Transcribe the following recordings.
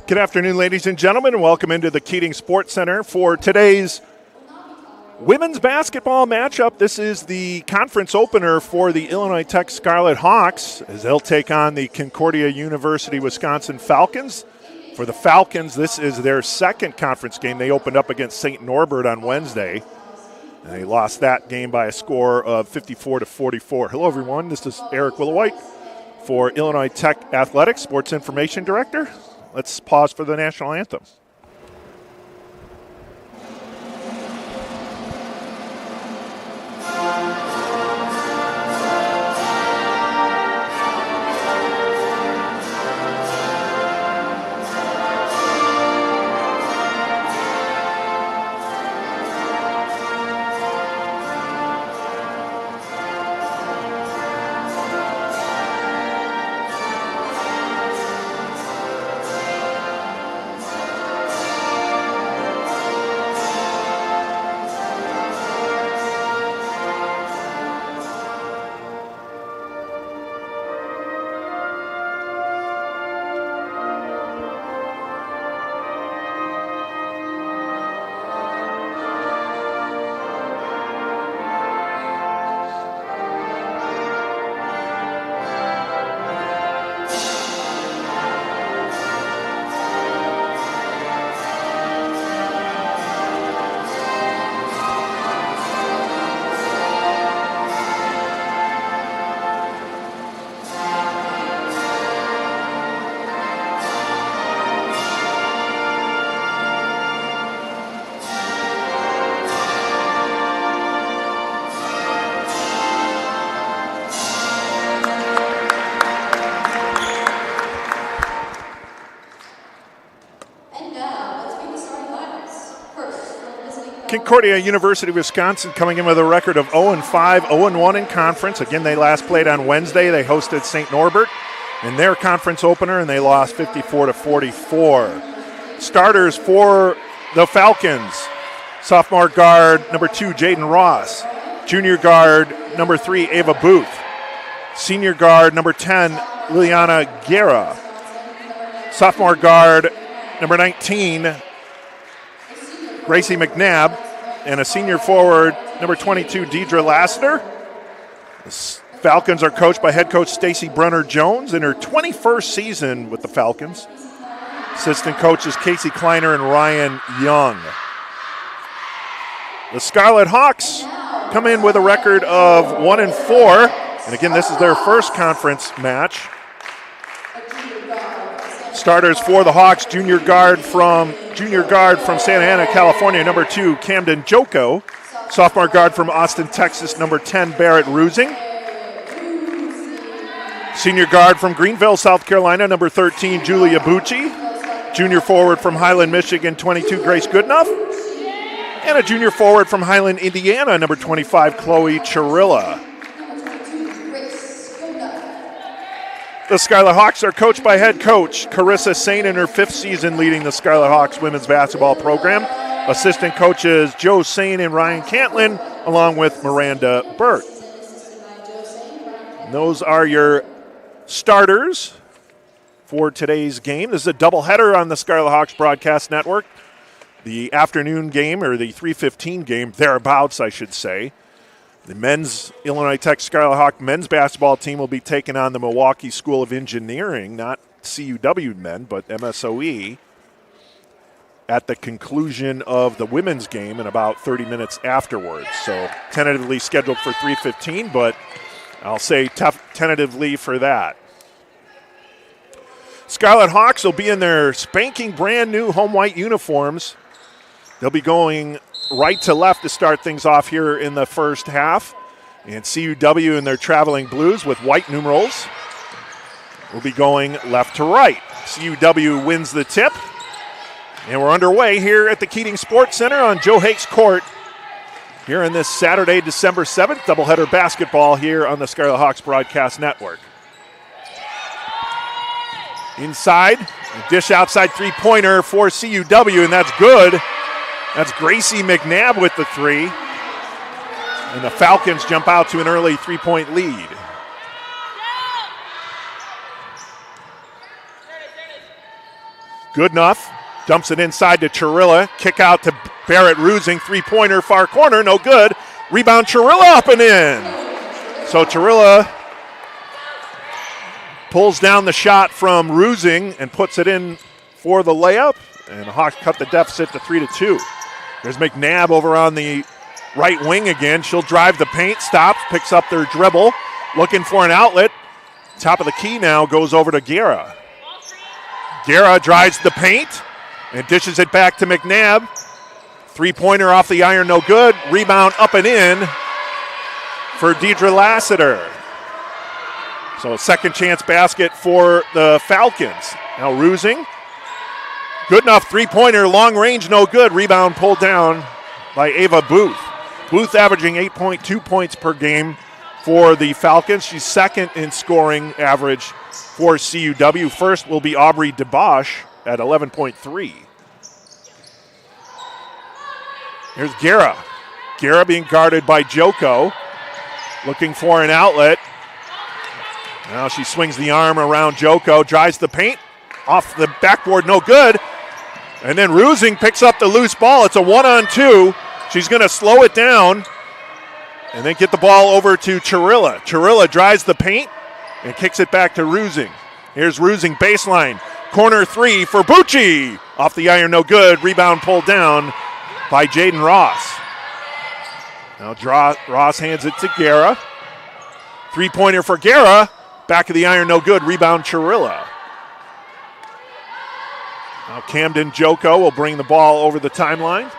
Good afternoon, ladies and gentlemen, and welcome into the Keating Sports Center for today's women's basketball matchup. This is the conference opener for the Illinois Tech Scarlet Hawks as they'll take on the Concordia University Wisconsin Falcons. For the Falcons, this is their second conference game. They opened up against St. Norbert on Wednesday, and they lost that game by a score of 54-44. Hello, everyone. This is Eric Willowhite for Illinois Tech Athletics, Sports Information Director. Let's pause for the national anthem. Concordia University of Wisconsin coming in with a record of 0-5, 0-1 in conference. Again, they last played on Wednesday. They hosted St. Norbert in their conference opener, and they lost 54-44. Starters for the Falcons: sophomore guard number 2, Jaden Ross; junior guard number 3, Ava Booth; senior guard number 10, Liliana Guerra; sophomore guard number 19, Gracie McNabb; and a senior forward, number 22, Deidre Lassiter. The Falcons are coached by head coach Stacy Brunner-Jones in her 21st season with the Falcons. Assistant coaches Casey Kleiner and Ryan Young. The Scarlet Hawks come in with a record of 1-4, and again, this is their first conference match. Starters for the Hawks: junior guard from Santa Ana, California, number 2, Camden Joko; sophomore guard from Austin, Texas, number 10, Barrett Rusing; senior guard from Greenville, South Carolina, number 13, Julia Bucci; junior forward from Highland, Michigan, 22, Grace Goodenough; and a junior forward from Highland, Indiana, number 25, Chloe Chirilla. The Scarlet Hawks are coached by head coach Carissa Sain in her 5th season leading the Scarlet Hawks women's basketball program. Assistant coaches Joe Sain and Ryan Cantlin, along with Miranda Burt. And those are your starters for today's game. This is a doubleheader on the Scarlet Hawks Broadcast Network. The afternoon game, or the 3:15 game, thereabouts, I should say. The men's Illinois Tech Scarlet Hawk men's basketball team will be taking on the Milwaukee School of Engineering, not CUW men, but MSOE, at the conclusion of the women's game in about 30 minutes afterwards. So tentatively scheduled for 3:15, but I'll say tentatively for that. Scarlet Hawks will be in their spanking brand new home white uniforms. They'll be going right to left to start things off here in the first half. And CUW in their traveling blues with white numerals will be going left to right. CUW wins the tip. And we're underway here at the Keating Sports Center on Joe Hakes Court here on this Saturday, December 7th, doubleheader basketball here on the Scarlet Hawks Broadcast Network. Inside, a dish outside three-pointer for CUW, and that's good. That's Gracie McNabb with the three. And the Falcons jump out to an early three-point lead. Good enough. Dumps it inside to Chirilla. Kick out to Barrett Rusing. Three-pointer, far corner, no good. Rebound, Chirilla up and in. So Chirilla pulls down the shot from Rusing and puts it in for the layup. And the Hawks cut the deficit to 3-2. There's McNabb over on the right wing again. She'll drive the paint, stops, picks up their dribble, looking for an outlet. Top of the key now goes over to Guerra. Guerra drives the paint and dishes it back to McNabb. Three-pointer off the iron, no good. Rebound up and in for Deidre Lassiter. So a second chance basket for the Falcons. Now Rusing. Good enough, three-pointer, long range, no good. Rebound pulled down by Ava Booth. Booth averaging 8.2 points per game for the Falcons. She's second in scoring average for CUW. First will be Aubrey DeBosch at 11.3. Here's Guerra. Guerra being guarded by Joko. Looking for an outlet. Now she swings the arm around Joko, drives the paint. Off the backboard, no good. And then Rusing picks up the loose ball. It's a 1-on-2. She's going to slow it down and then get the ball over to Chirilla. Chirilla drives the paint and kicks it back to Rusing. Here's Rusing baseline. Corner three for Bucci. Off the iron, no good. Rebound pulled down by Jaden Ross. Now Ross hands it to Guerra. Three-pointer for Guerra. Back of the iron, no good. Rebound Chirilla. Now Camden Joko will bring the ball over the timeline.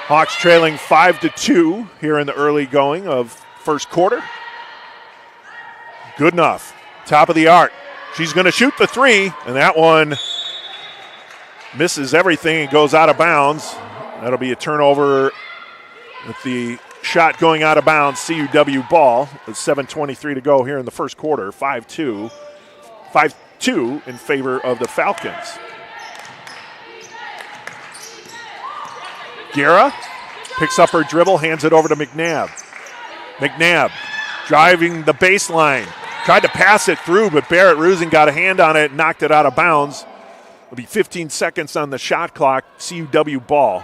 Hawks trailing 5-2 here in the early going of first quarter. Good enough. Top of the arc. She's going to shoot the three, and that one misses everything and goes out of bounds. That'll be a turnover with the shot going out of bounds. CUW ball with 7:23 to go here in the first quarter. 5-2 in favor of the Falcons. Guerra picks up her dribble, hands it over to McNabb. McNabb driving the baseline. Tried to pass it through, but Barrett Rusing got a hand on it and knocked it out of bounds. It'll be 15 seconds on the shot clock. CUW ball.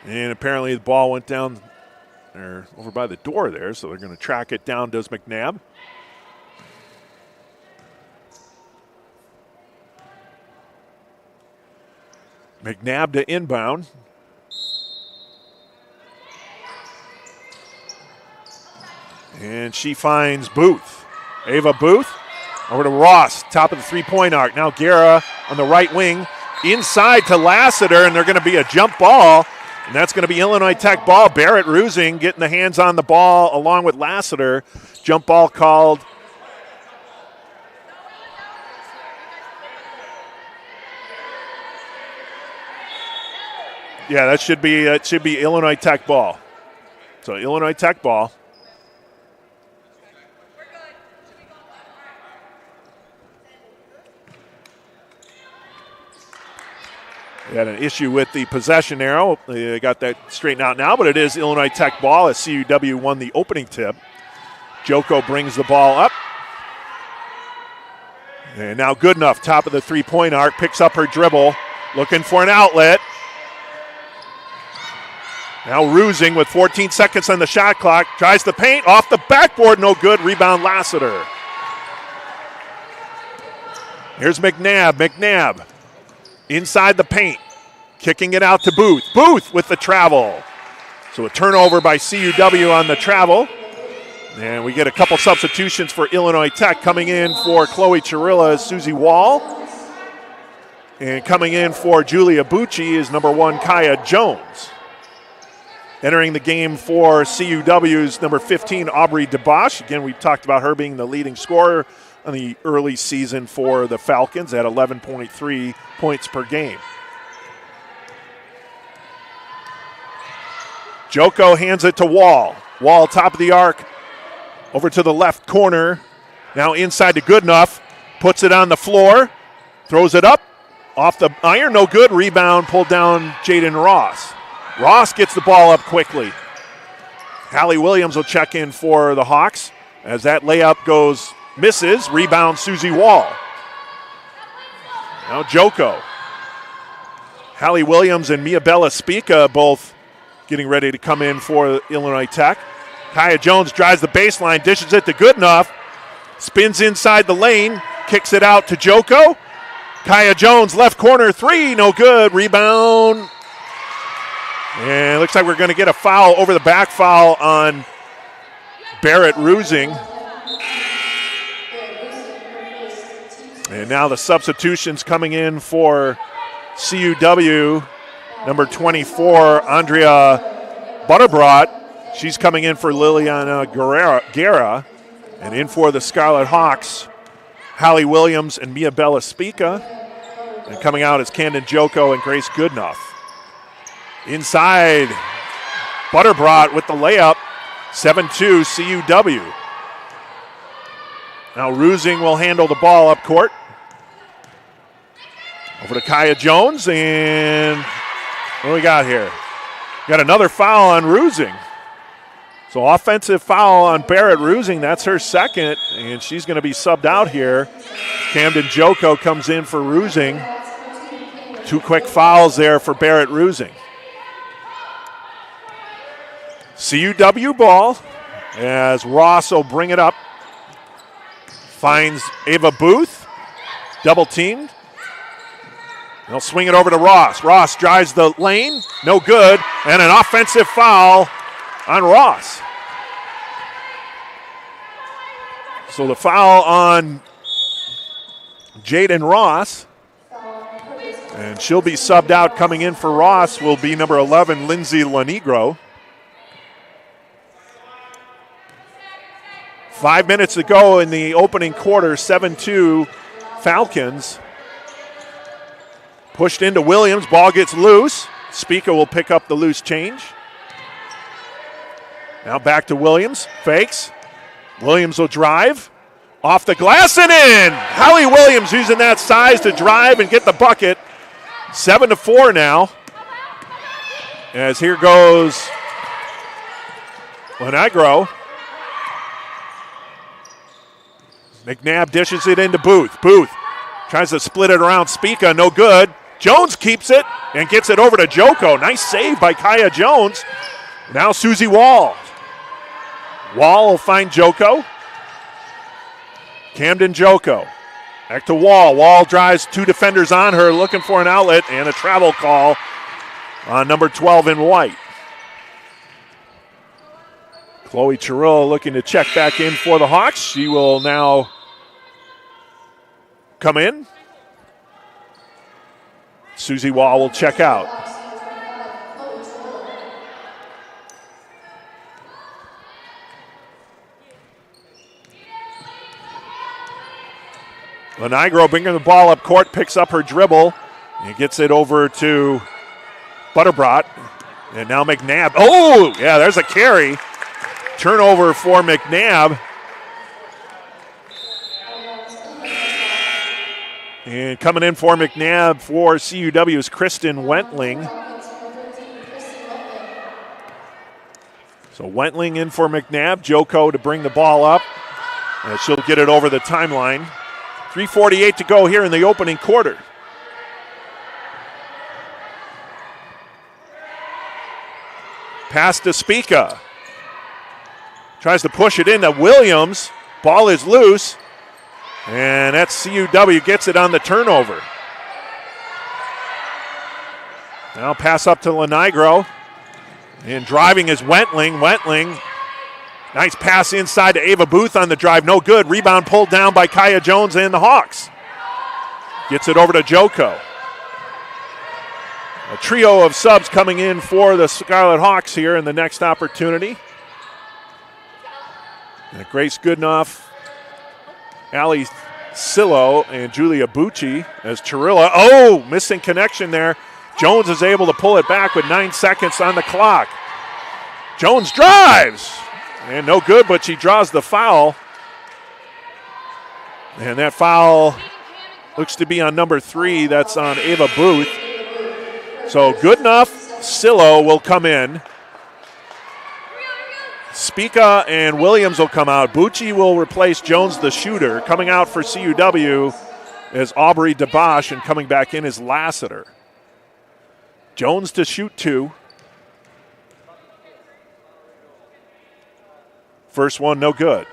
And apparently the ball went down there over by the door there, so they're going to track it down, does McNabb. McNabb to inbound. And she finds Booth. Ava Booth over to Ross, top of the three-point arc. Now Guerra on the right wing, inside to Lassiter, and they're going to be a jump ball, and that's going to be Illinois Tech ball. Barrett Rusing getting the hands on the ball along with Lassiter. Jump ball called. Yeah, that should be Illinois Tech ball. So Illinois Tech ball. They had an issue with the possession arrow. They got that straightened out now, but it is Illinois Tech ball as CUW won the opening tip. Joko brings the ball up. And now good enough, top of the three-point arc, picks up her dribble, looking for an outlet. Now Rusing with 14 seconds on the shot clock. Tries the paint, off the backboard, no good. Rebound Lassiter. Here's McNabb. McNabb inside the paint. Kicking it out to Booth. Booth with the travel. So a turnover by CUW on the travel. And we get a couple substitutions for Illinois Tech. Coming in for Chloe Chirilla, Susie Wall. And coming in for Julia Bucci is number 1, Kaya Jones. Entering the game for CUW's number 15, Aubrey DeBosch. Again, we talked about her being the leading scorer on the early season for the Falcons at 11.3 points per game. Joko hands it to Wall. Wall, top of the arc, over to the left corner. Now inside to Goodenough. Puts it on the floor. Throws it up. Off the iron, no good. Rebound pulled down Jaden Ross. Ross gets the ball up quickly. Hallie Williams will check in for the Hawks as that layup misses. Rebound Susie Wall. Now Joko. Hallie Williams and Miabella Spica both getting ready to come in for Illinois Tech. Kaya Jones drives the baseline, dishes it to Goodenough. Spins inside the lane, kicks it out to Joko. Kaya Jones, left corner three, no good. Rebound. And it looks like we're going to get a foul, over the back foul on Barrett Rusing. And now the substitutions coming in for CUW. Number 24, Andrea Butterbrot. She's coming in for Liliana Guerra. And in for the Scarlet Hawks, Hallie Williams and Miabella Spica. And coming out is Camden Joko and Grace Goodenough. Inside, Butterbrot with the layup, 7-2 CUW. Now Rusing will handle the ball up court. Over to Kaya Jones, and what do we got here? Got another foul on Rusing. So offensive foul on Barrett Rusing, that's her second, and she's going to be subbed out here. Camden Joko comes in for Rusing. 2 quick fouls there for Barrett Rusing. CUW ball as Ross will bring it up. Finds Ava Booth, double teamed. They'll swing it over to Ross. Ross drives the lane, no good, and an offensive foul on Ross. So the foul on Jaden Ross, and she'll be subbed out. Coming in for Ross will be number 11, Lindsay Lanigro. 5 minutes to go in the opening quarter, 7-2 Falcons. Pushed into Williams, ball gets loose. Spica will pick up the loose change. Now back to Williams, fakes. Williams will drive. Off the glass and in! Hallie Williams using that size to drive and get the bucket. 7-4 now. As here goes Lanigro. McNabb dishes it into Booth. Booth tries to split it around Spica, no good. Jones keeps it and gets it over to Joko. Nice save by Kaya Jones. Now Susie Wall. Wall will find Joko. Camden Joko. Back to Wall. Wall drives 2 defenders on her, looking for an outlet, and a travel call on number 12 in white. Chloe Chirillo looking to check back in for the Hawks. She will now come in. Susie Wall will check out. Lanigro bringing the ball up court, picks up her dribble, and gets it over to Butterbrot. And now McNabb. Oh, yeah, there's a carry. Turnover for McNabb. And coming in for McNabb for CUW is Kristen Wentling. So Wentling in for McNabb. Joko to bring the ball up. And she'll get it over the timeline. 3:48 to go here in the opening quarter. Pass to Spica. Tries to push it into Williams. Ball is loose. And that's CUW gets it on the turnover. Now pass up to Lanigro. And driving is Wentling. Wentling. Nice pass inside to Ava Booth on the drive. No good. Rebound pulled down by Kaya Jones and the Hawks. Gets it over to Joko. A trio of subs coming in for the Scarlet Hawks here in the next opportunity. And Grace Goodenough, Allie Sillo, and Julia Bucci as Chirillo. Oh, missing connection there. Jones is able to pull it back with 9 seconds on the clock. Jones drives. And no good, but she draws the foul. And that foul looks to be on number 3. That's on Ava Booth. So Goodenough, Sillo will come in. Spica and Williams will come out. Bucci will replace Jones, the shooter. Coming out for CUW as Aubrey DeBosch, and coming back in is Lassiter. Jones to shoot 2. First one, no good.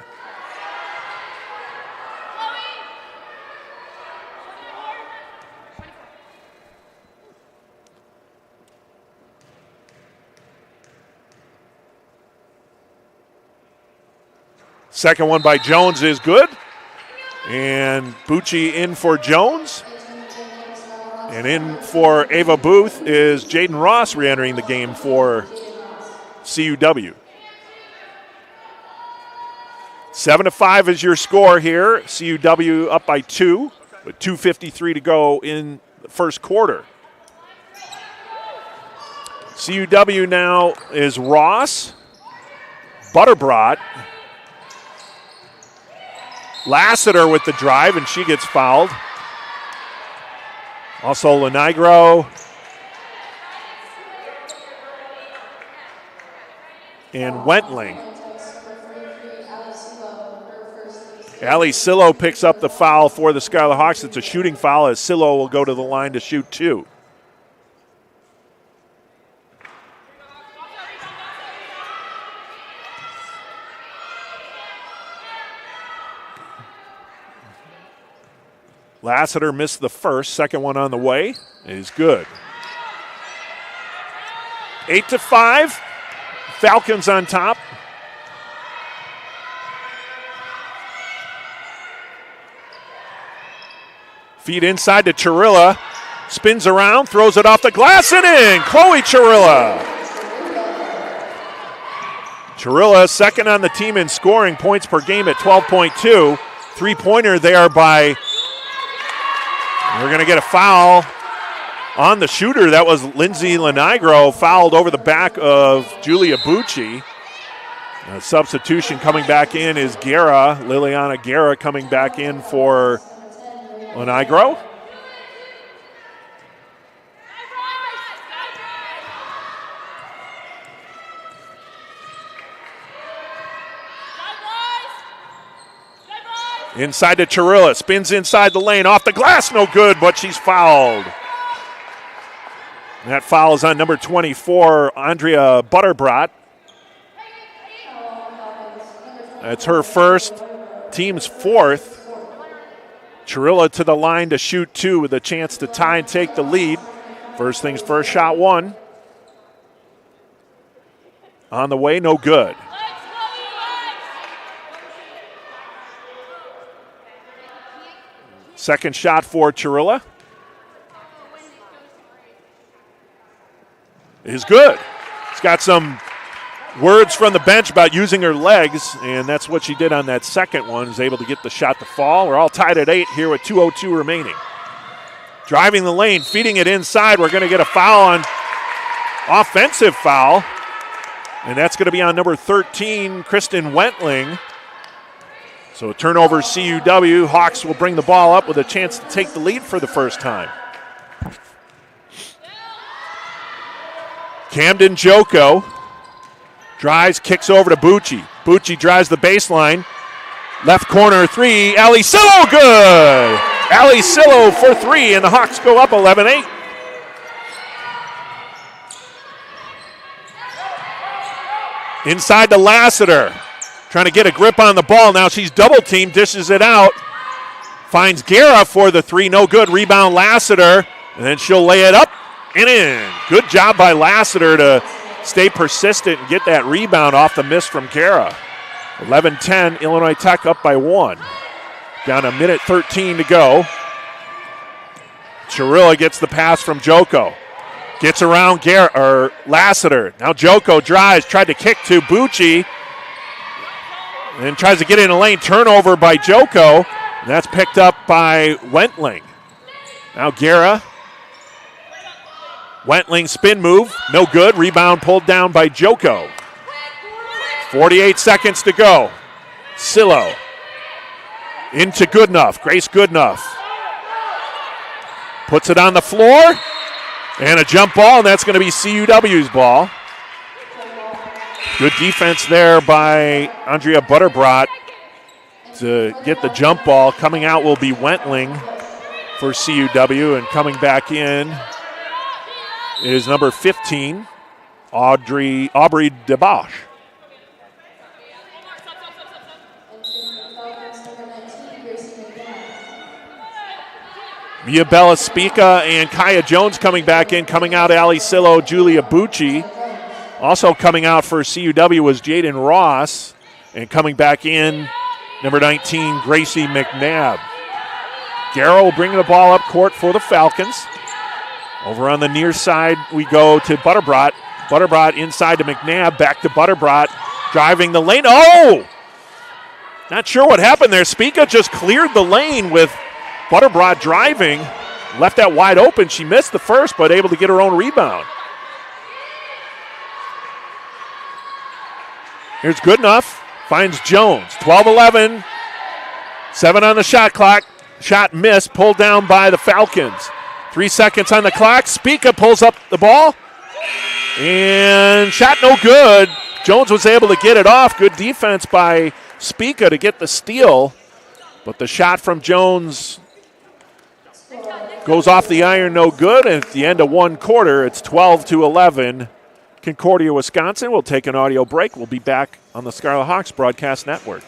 Second one by Jones is good. And Bucci in for Jones. And in for Ava Booth is Jaden Ross re-entering the game for CUW. 7-5 is your score here. CUW up by 2 with 2:53 to go in the first quarter. CUW now is Ross, Butterbrot, Lassiter with the drive, and she gets fouled. Also Lenigro and Wentling. Allie Sillo picks up the foul for the Skylar Hawks. It's a shooting foul as Sillo will go to the line to shoot 2. Lassiter missed the first. Second one on the way is good. 8-5. Falcons on top. Feed inside to Chirilla. Spins around, throws it off the glass and in. Chloe Chirilla. Chirilla second on the team in scoring, points per game at 12.2. Three-pointer there by... We're going to get a foul on the shooter. That was Lindsay Lenigro, fouled over the back of Julia Bucci. A substitution coming back in is Guerra, Liliana Guerra coming back in for Lenigro. Inside to Chirilla, spins inside the lane, off the glass, no good, but she's fouled. That foul is on number 24, Andrea Butterbrot. That's her first, team's fourth. Chirilla to the line to shoot 2 with a chance to tie and take the lead. First things first, shot 1. On the way, no good. Second shot for Chirilla is good. She's got some words from the bench about using her legs, and that's what she did on that second one. Was able to get the shot to fall. We're all tied at 8 here with 2:02 remaining. Driving the lane, feeding it inside. We're going to get a foul on offensive foul, and that's going to be on number 13, Kristen Wentling. So a turnover CUW. Hawks will bring the ball up with a chance to take the lead for the first time. Camden Joko drives, kicks over to Bucci. Bucci drives the baseline. Left corner 3. Allie Sillo, good! Allie Sillo for 3, and the Hawks go up 11-8. Inside to Lassiter. Trying to get a grip on the ball. Now she's double-teamed, dishes it out. Finds Guerra for the 3, no good. Rebound Lassiter, and then she'll lay it up and in. Good job by Lassiter to stay persistent and get that rebound off the miss from Guerra. 11-10, Illinois Tech up by 1. Down 1:13 to go. Chirilla gets the pass from Joko. Gets around Lassiter. Now Joko drives, tried to kick to Bucci. And then tries to get in a lane. Turnover by Joko. And that's picked up by Wentling. Now Guerra. Wentling spin move. No good. Rebound pulled down by Joko. 48 seconds to go. Sillo. Into Goodenough. Grace Goodenough. Puts it on the floor. And a jump ball, and that's going to be CUW's ball. Good defense there by Andrea Butterbrot to get the jump ball. Coming out will be Wentling. for CUW, and coming back in is number 15, Aubrey DeBosch. Miabella Spica and Kaya Jones coming back in. Coming out, Ali Sillo, Julia Bucci. Also coming out for CUW was Jaden Ross. And coming back in, number 19, Gracie McNabb. Garrow bringing the ball up court for the Falcons. Over on the near side, we go to Butterbrot. Butterbrot inside to McNabb, back to Butterbrot, driving the lane. Oh! Not sure what happened there. Spica just cleared the lane with Butterbrot driving. Left that wide open. She missed the first, but able to get her own rebound. Here's Goodenough. Finds Jones. 12-11. 7 on the shot clock. Shot missed. Pulled down by the Falcons. 3 seconds on the clock. Spica pulls up the ball. And shot no good. Jones was able to get it off. Good defense by Spica to get the steal. But the shot from Jones goes off the iron, no good. And at the end of one quarter, it's 12-11. Concordia, Wisconsin. We'll take an audio break. We'll be back on the Scarlet Hawks Broadcast Network.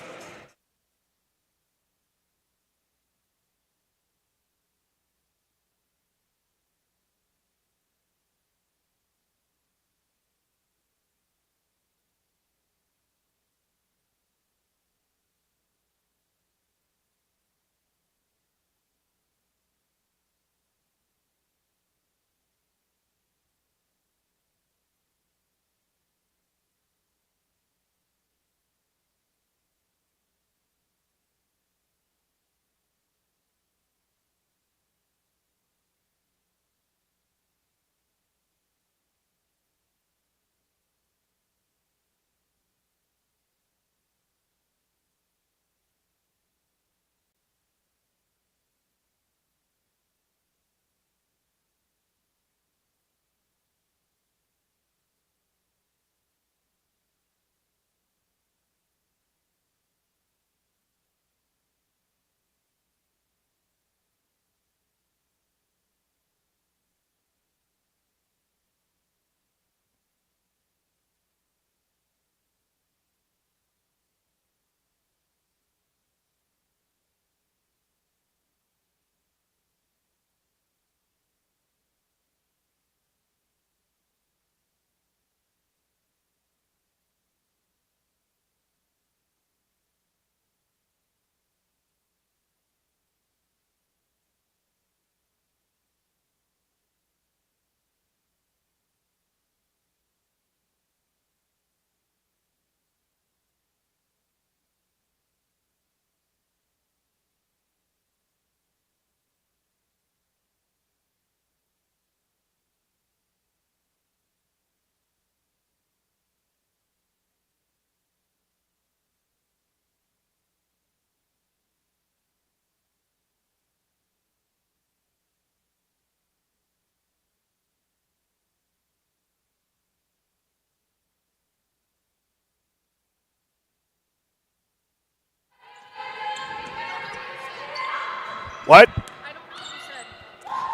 What?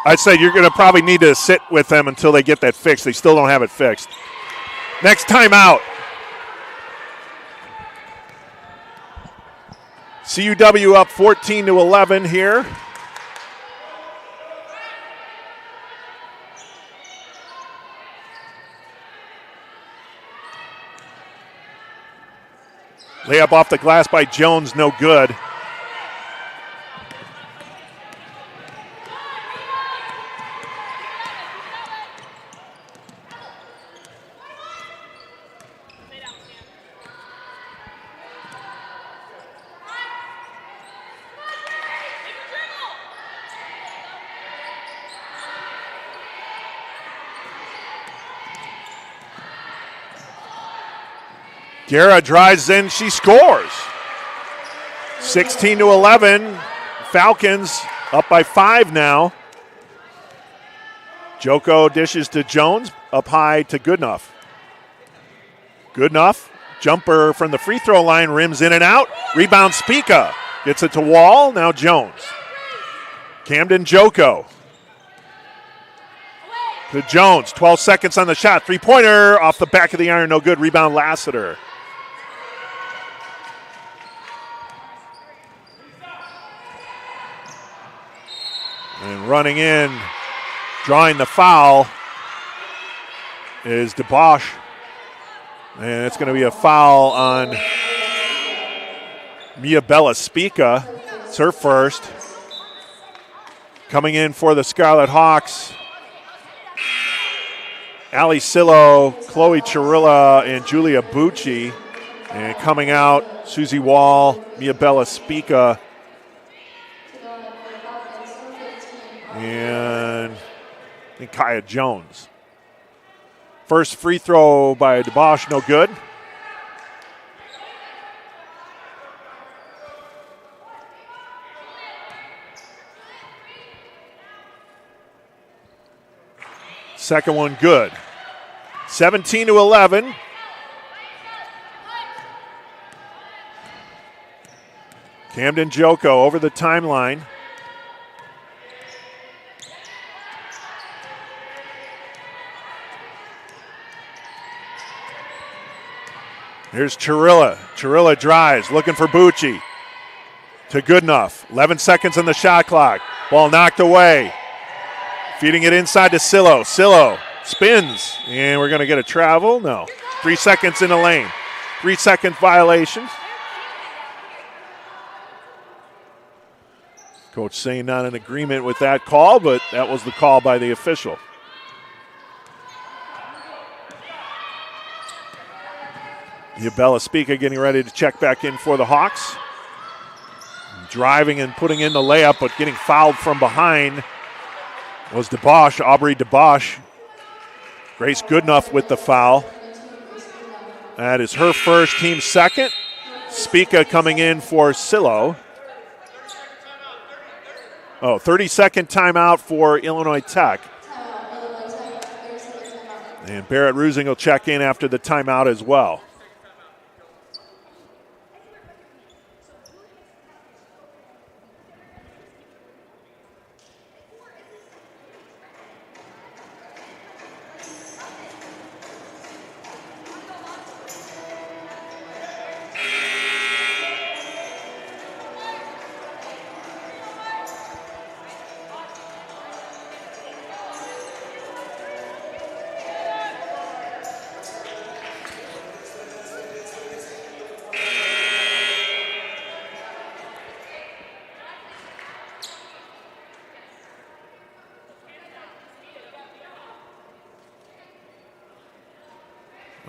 I said you're going to probably need to sit with them until they get that fixed. They still don't have it fixed. Next timeout. CUW up 14-11 here. Layup off the glass by Jones, no good. Guerra drives in, she scores. 16-11. Falcons up by 5 now. Joko dishes to Jones, up high to Goodenough. Goodenough, jumper from the free throw line, rims in and out. Rebound Spica, gets it to Wall, now Jones. Camden Joko. To Jones, 12 seconds on the shot. Three-pointer off the back of the iron, no good. Rebound Lassiter. And running in, drawing the foul is DeBosch. And it's going to be a foul on Mia Bella Spica. It's her first. Coming in for the Scarlet Hawks, Ali Sillo, Chloe Chirilla, and Julia Bucci. And coming out, Susie Wall, Mia Bella Spica, and I think Kaya Jones. First free throw by DeBosch, no good. Second one good. 17-11. Camden Joko over the timeline. Here's Chirilla. Chirilla drives, looking for Bucci. To Goodenough. 11 seconds on the shot clock. Ball knocked away. Feeding it inside to Sillo. Sillo spins, and we're going to get a travel. No. 3 seconds in the lane. 3-second violation. Coach saying not in agreement with that call, but that was the call by the official. Bella Spica getting ready to check back in for the Hawks. Driving and putting in the layup, but getting fouled from behind was DeBosch, Aubrey DeBosch. Grace Goodenough with the foul. That is her first, team second. Spica coming in for Sillo. 30-second timeout for Illinois Tech. And Barrett Rusing will check in after the timeout as well.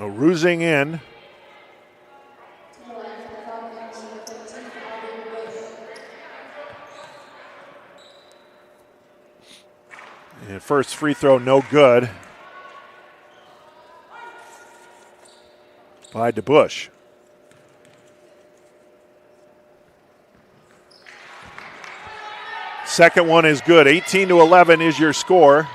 Rusing in. And first free throw, no good. By DeBusch. Second one is good. 18-11 is your score.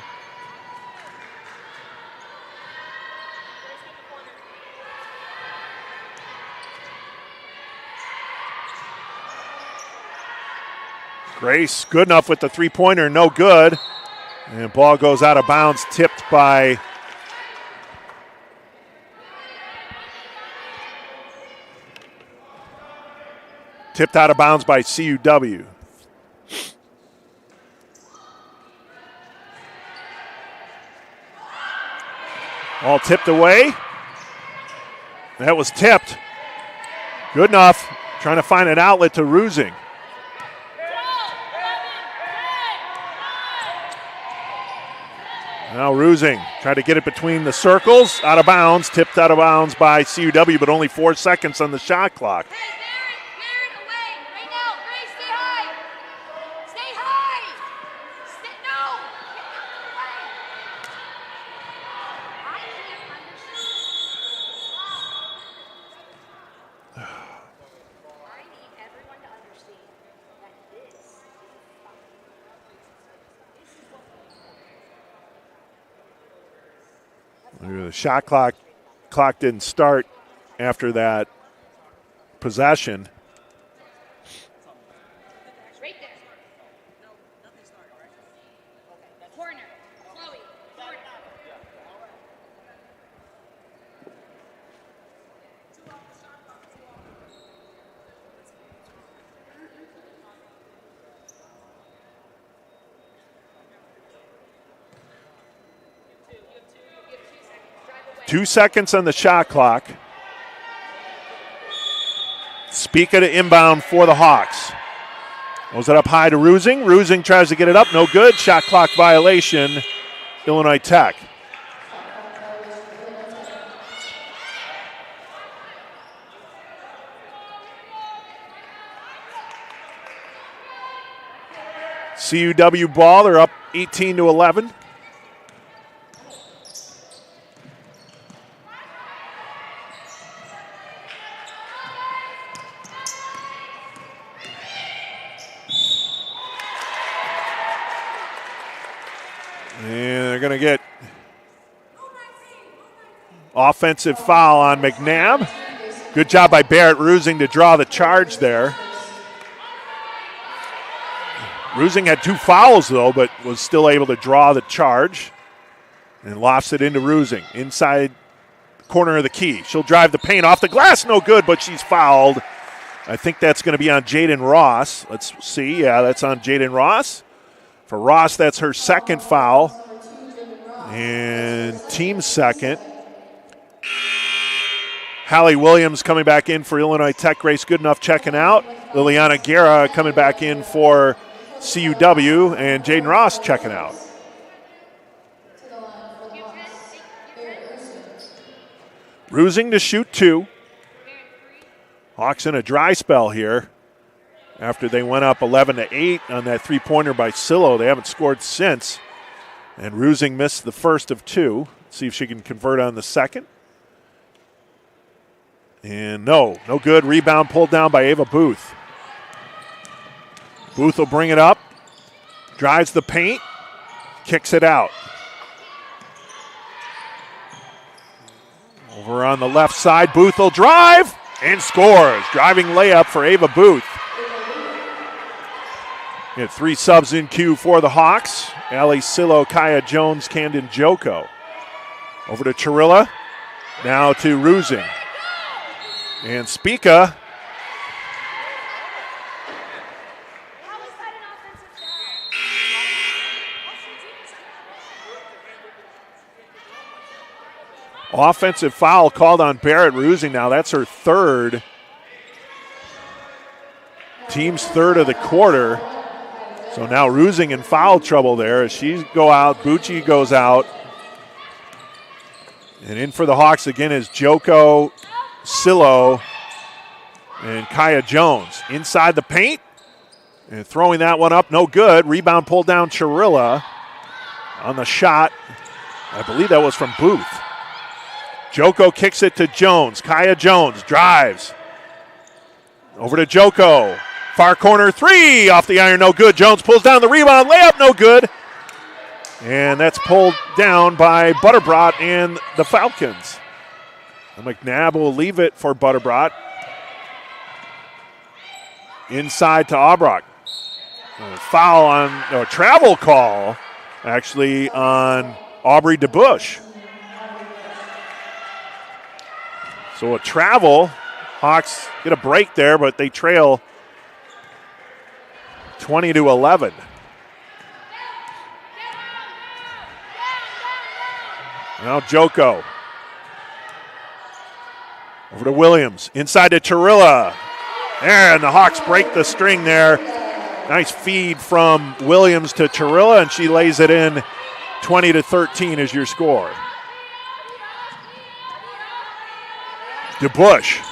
Grace Goodenough with the three-pointer, no good. And ball goes out of bounds, tipped by CUW. Ball tipped away. That was tipped. Goodenough trying to find an outlet to Rusing. Now Rusing tried to get it between the circles, out of bounds, tipped out of bounds by CUW, but only 4 seconds on the shot clock. Barrett, away, right now, Grace, stay high. Stay high. No. I can't understand. I need everyone to understand that this is fun. This is what The shot clock didn't start after that possession. right there. No, nothing's 2 seconds on the shot clock. Spica to inbound for the Hawks. Goes it up high to Rusing. Rusing tries to get it up. No good. Shot clock violation. Illinois Tech. CUW ball. They're up 18-11. And they're going to get offensive foul on McNabb. Good job by Barrett Rusing to draw the charge there. Rusing had 2 fouls, though, but was still able to draw the charge. And lofts it into Rusing, inside corner of the key. She'll drive the paint off the glass, no good, but she's fouled. I think that's going to be on Jaden Ross. Let's see. Yeah, that's on Jaden Ross. For Ross, that's her second foul. And team second. Hallie Williams coming back in for Illinois Tech. Grace Goodenough checking out. Liliana Guerra coming back in for CUW. And Jaden Ross checking out. Rusing to shoot 2. Hawks in a dry spell here. After they went up 11-8 on that three-pointer by Sillo. They haven't scored since. And Rusing missed the first of 2. See if she can convert on the second. And no good. Rebound pulled down by Ava Booth. Booth will bring it up. Drives the paint. Kicks it out. Over on the left side, Booth will drive and scores. Driving layup for Ava Booth. We have 3 subs in queue for the Hawks. Allie Sillo, Kaya Jones, Camden Joko. Over to Chirilla. Now to Rusing. And Spica. Offensive foul called on Barrett Rusing now. That's her third. Team's third of the quarter. So now Rusing in foul trouble there as she go out. Bucci goes out. And in for the Hawks again is Joko, Sillo, and Kaya Jones. Inside the paint. And throwing that one up, no good. Rebound pulled down Chirilla on the shot. I believe that was from Booth. Joko kicks it to Jones. Kaya Jones drives. Over to Joko. Far corner 3 off the iron, no good. Jones pulls down the rebound, layup, no good. And that's pulled down by Butterbrot and the Falcons. And McNabb will leave it for Butterbrot. Inside to Albrock. Foul on, a travel call, actually, on Aubrey DeBush. So a travel. Hawks get a break there, but they trail 20-11. Now Joko. Over to Williams. Inside to Chirilla. And the Hawks break the string there. Nice feed from Williams to Chirilla, and she lays it in. 20-13 is your score. DeBush.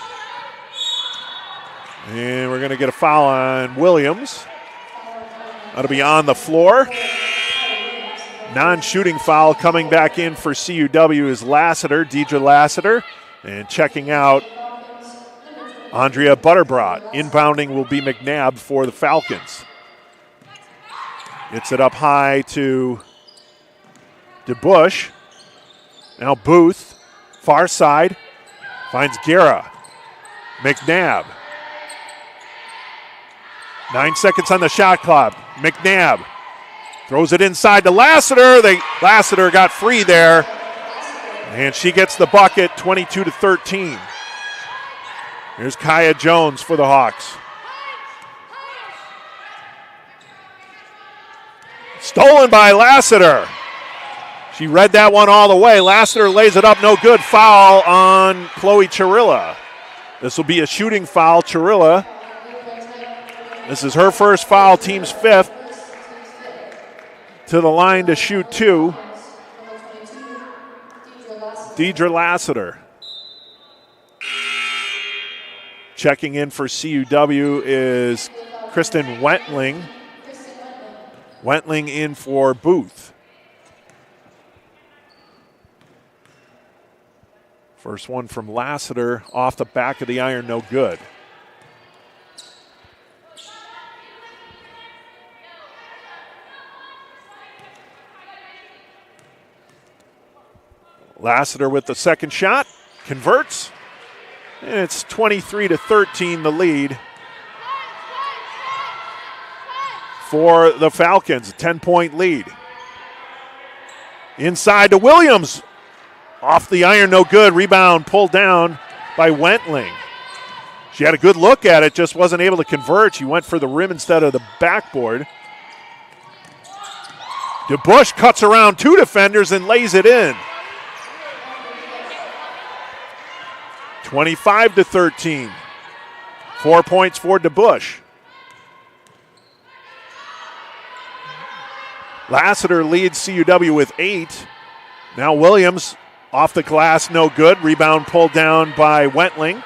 And we're going to get a foul on Williams. That'll be on the floor. Non-shooting foul coming back in for CUW is Lassiter, Deidre Lassiter. And checking out Andrea Butterbrot. Inbounding will be McNabb for the Falcons. Gets it up high to DeBush. Now Booth, far side, finds Guerra. McNabb. 9 seconds on the shot clock. McNabb throws it inside to Lassiter. Lassiter got free there. And she gets the bucket, 22-13. Here's Kaya Jones for the Hawks. Stolen by Lassiter. She read that one all the way. Lassiter lays it up, no good. Foul on Chloe Chirilla. This will be a shooting foul. Chirilla, this is her first foul, team's fifth. To the line to shoot two. Deidre Lassiter. Checking in for CUW is Kristen Wentling. Wentling in for Booth. First one from Lassiter off the back of the iron, no good. Lassiter with the second shot, converts, and it's 23-13 the lead for the Falcons, a 10-point lead. Inside to Williams. Off the iron, no good. Rebound pulled down by Wentling. She had a good look at it, just wasn't able to convert. She went for the rim instead of the backboard. DeBush cuts around two defenders and lays it in. 25-13. 4 points for DeBush. Lassiter leads CUW with 8. Now Williams off the glass, no good. Rebound pulled down by Wentling.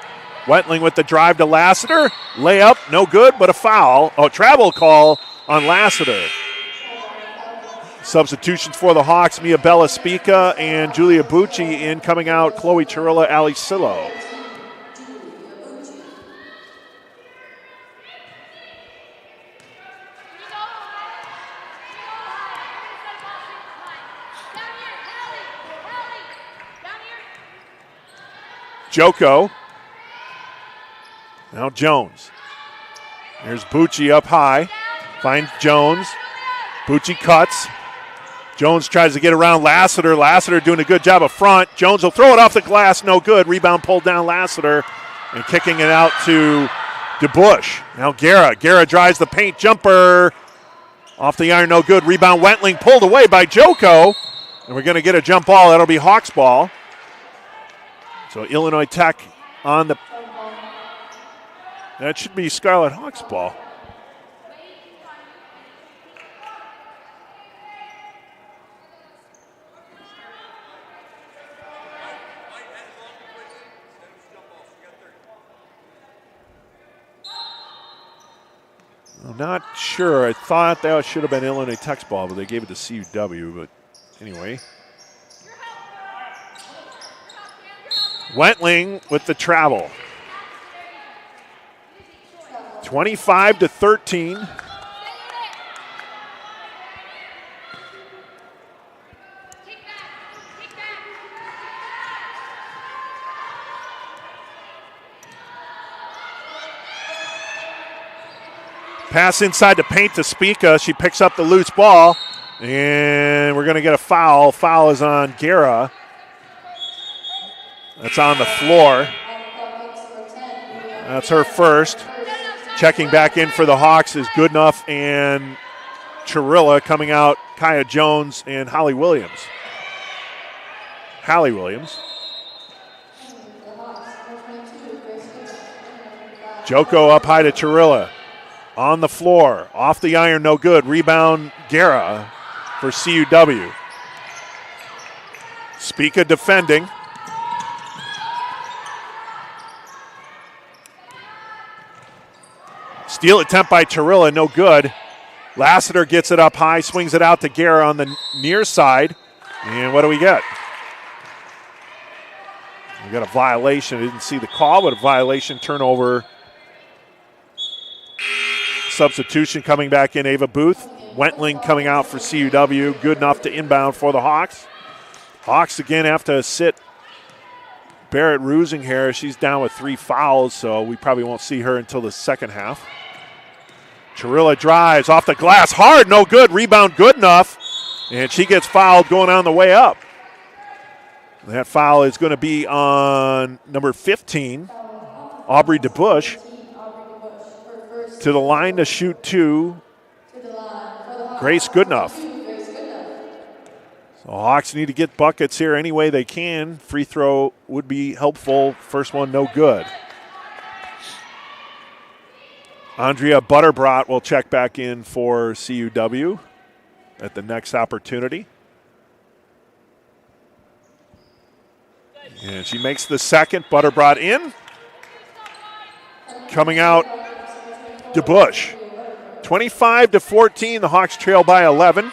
Wentling with the drive to Lassiter. Layup, no good, but a foul. Oh, travel call on Lassiter. Substitutions for the Hawks, Mia Bella Spica and Julia Bucci in, coming out Chloe Chirilla, Ali Sillo. Joko. Now Jones. There's Bucci up high. Finds Jones. Bucci cuts. Jones tries to get around Lassiter. Lassiter doing a good job up front. Jones will throw it off the glass. No good. Rebound pulled down Lassiter. And kicking it out to DeBush. Now Guerra. Guerra drives the paint jumper. Off the iron, no good. Rebound Wentling pulled away by Joko. And we're going to get a jump ball. That'll be Hawks ball. So Illinois Tech on the, that should be Scarlet Hawks ball. I'm not sure. I thought that should have been Illinois Tech's ball, but they gave it to CUW. But anyway. Wentling with the travel. 25-13. Pass inside the paint to Spica. She picks up the loose ball, and we're going to get a foul. Foul is on Guerra. That's on the floor. That's her first. Checking back in for the Hawks is Goodenough and Chirilla. Coming out, Kaya Jones and Holly Williams. Hallie Williams. Joko up high to Chirilla. On the floor. Off the iron, no good. Rebound, Guerra for CUW. Spica defending. Steal attempt by Chirilla, no good. Lassiter gets it up high, swings it out to Guerra on the near side. And what do we get? We got a violation. I didn't see the call, but a violation, turnover. Substitution coming back in, Ava Booth. Wentling coming out for CUW. Goodenough to inbound for the Hawks. Hawks again have to sit Barrett Rusinghair. She's down with 3 fouls, so we probably won't see her until the second half. Chirilla drives off the glass. Hard, no good. Rebound Goodenough. And she gets fouled going on the way up. That foul is going to be on number 15, Aubrey DeBush. To the line to shoot 2, Grace Goodenough. So Hawks need to get buckets here any way they can. Free throw would be helpful. First one, no good. Andrea Butterbrot will check back in for CUW at the next opportunity. And she makes the second. Butterbrot in. Coming out, DeBush. 25-14, the Hawks trail by 11.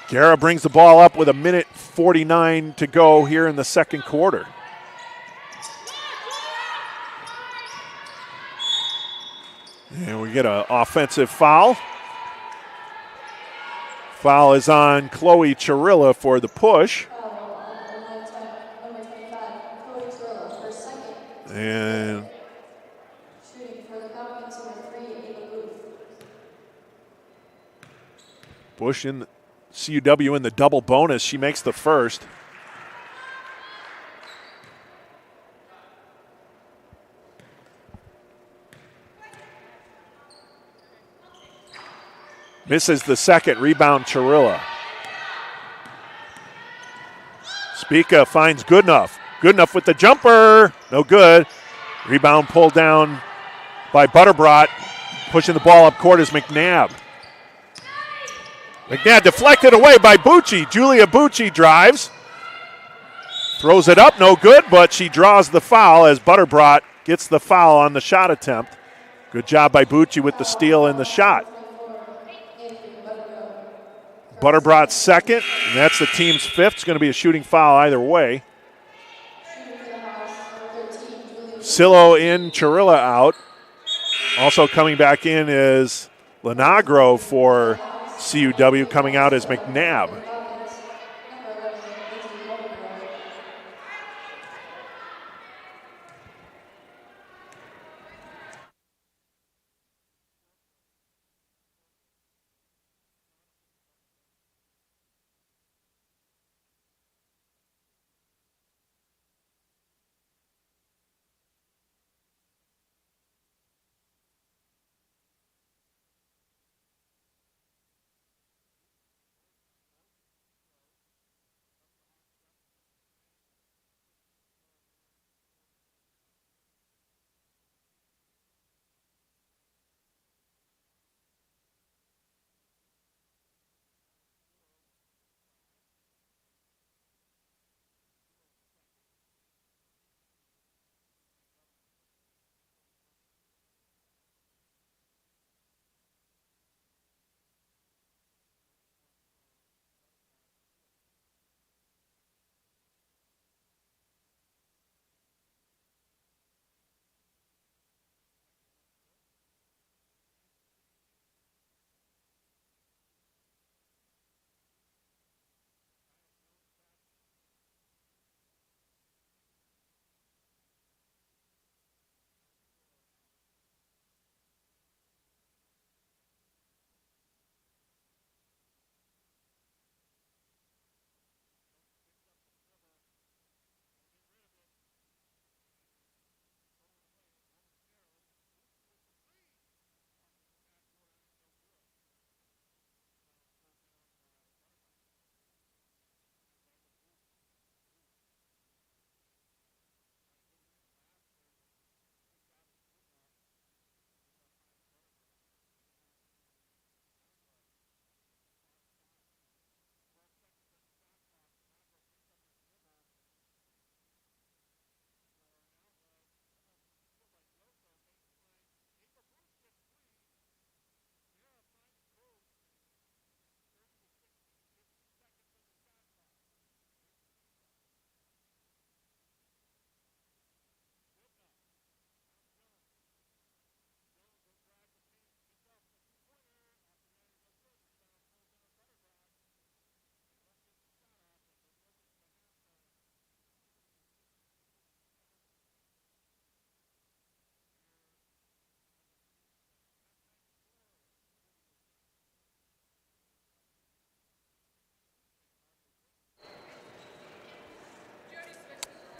Guerra brings the ball up with 1:49 to go here in the second quarter. And we get an offensive foul. Foul is on Chloe Chirilla for the push. And Bush in CUW in the double bonus. She makes the first. Misses the second. Rebound Chirilla. Spica finds Goodenough. Goodenough with the jumper. No good. Rebound pulled down by Butterbrot. Pushing the ball up court is McNabb. McNabb deflected away by Bucci. Julia Bucci drives. Throws it up, no good, but she draws the foul as Butterbrot gets the foul on the shot attempt. Good job by Bucci with the steal and the shot. Butterbrot's second, and that's the team's fifth. It's going to be a shooting foul either way. Sillo in, Chirilla out. Also coming back in is Lenagro for CUW. Coming out as McNabb.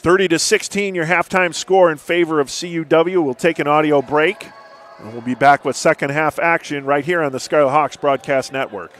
(30-16) your halftime score in favor of CUW. We'll take an audio break. And we'll be back with second half action right here on the Scarlet Hawks Broadcast Network.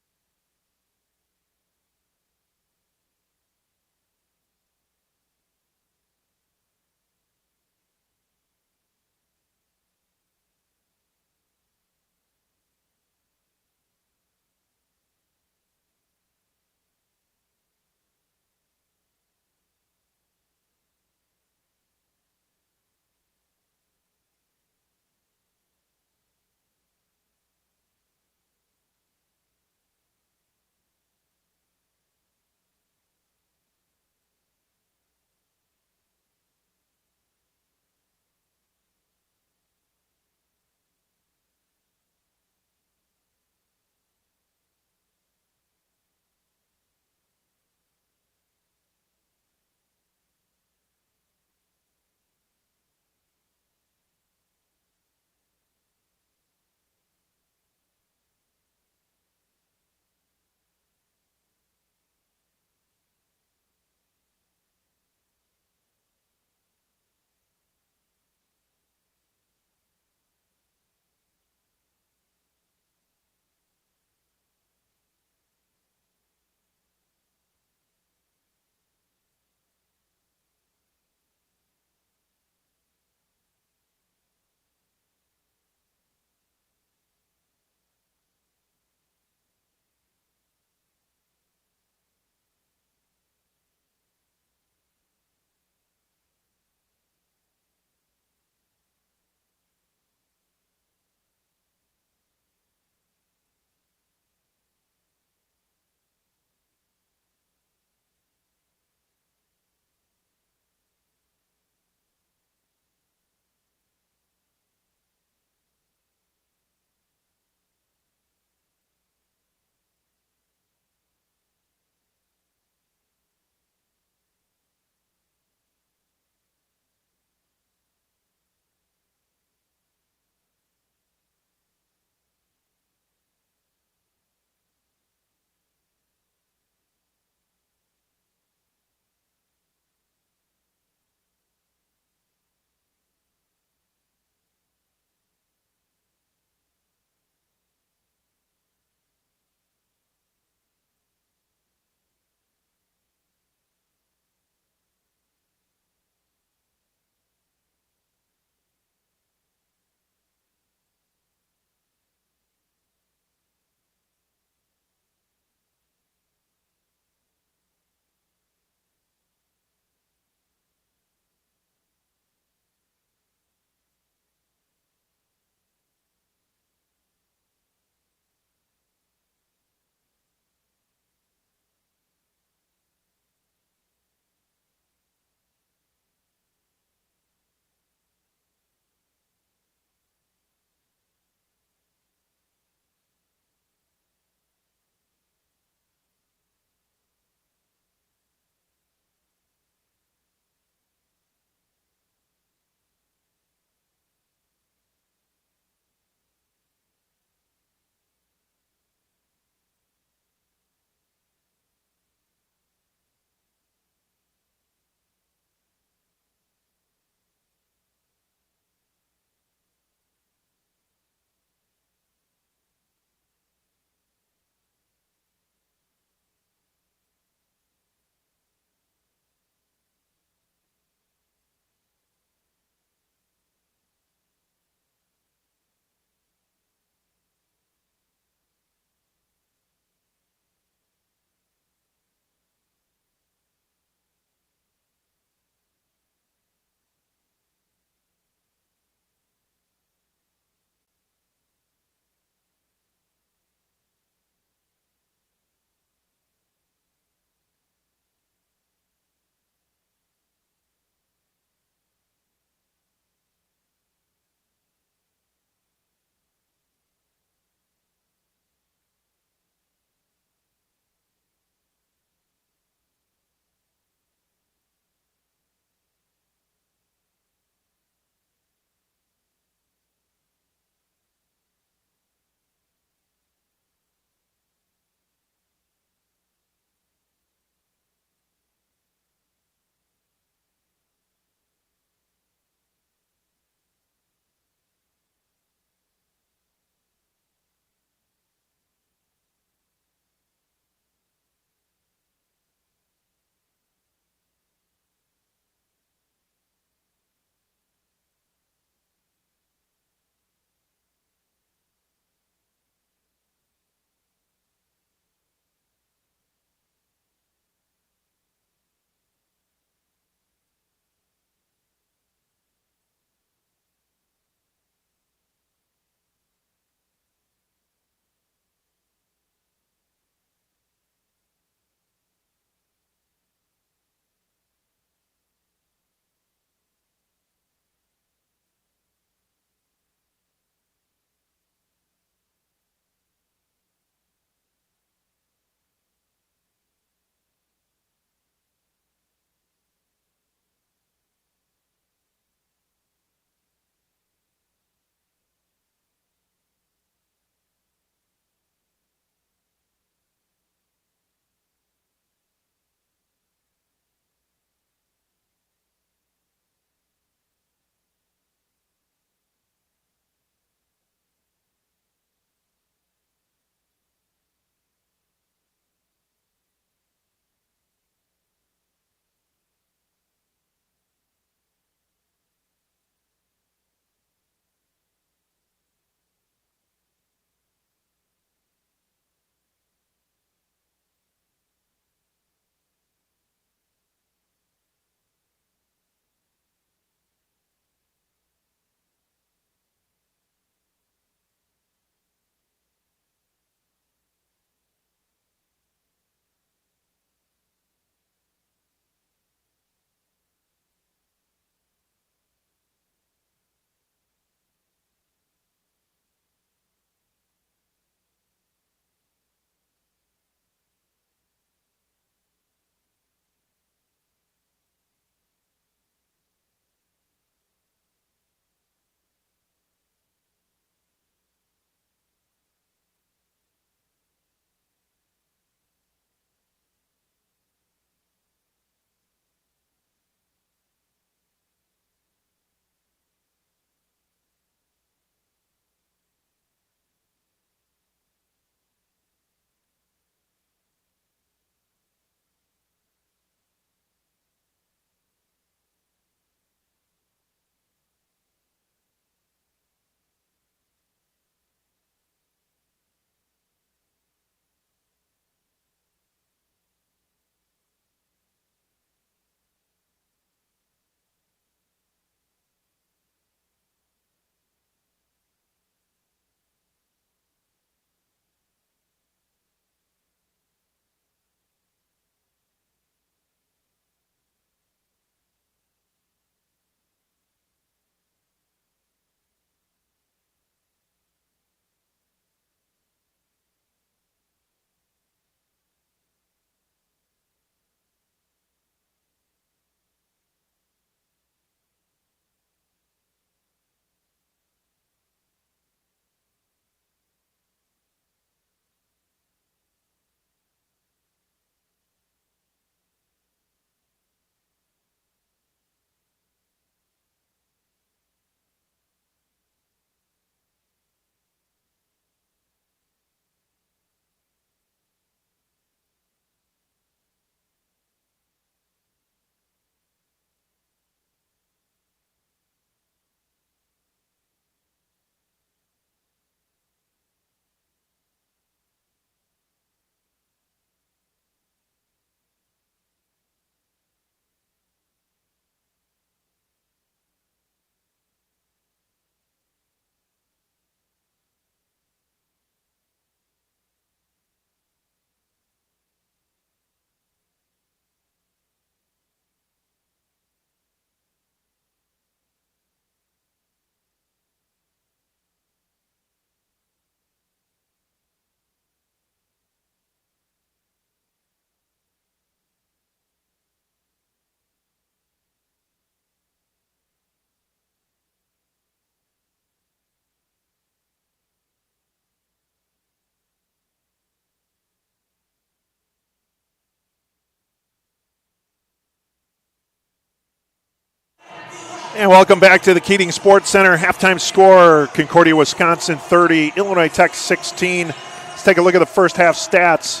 And welcome back to the Keating Sports Center. Halftime score, Concordia, Wisconsin 30, Illinois Tech 16. Let's take a look at the first half stats.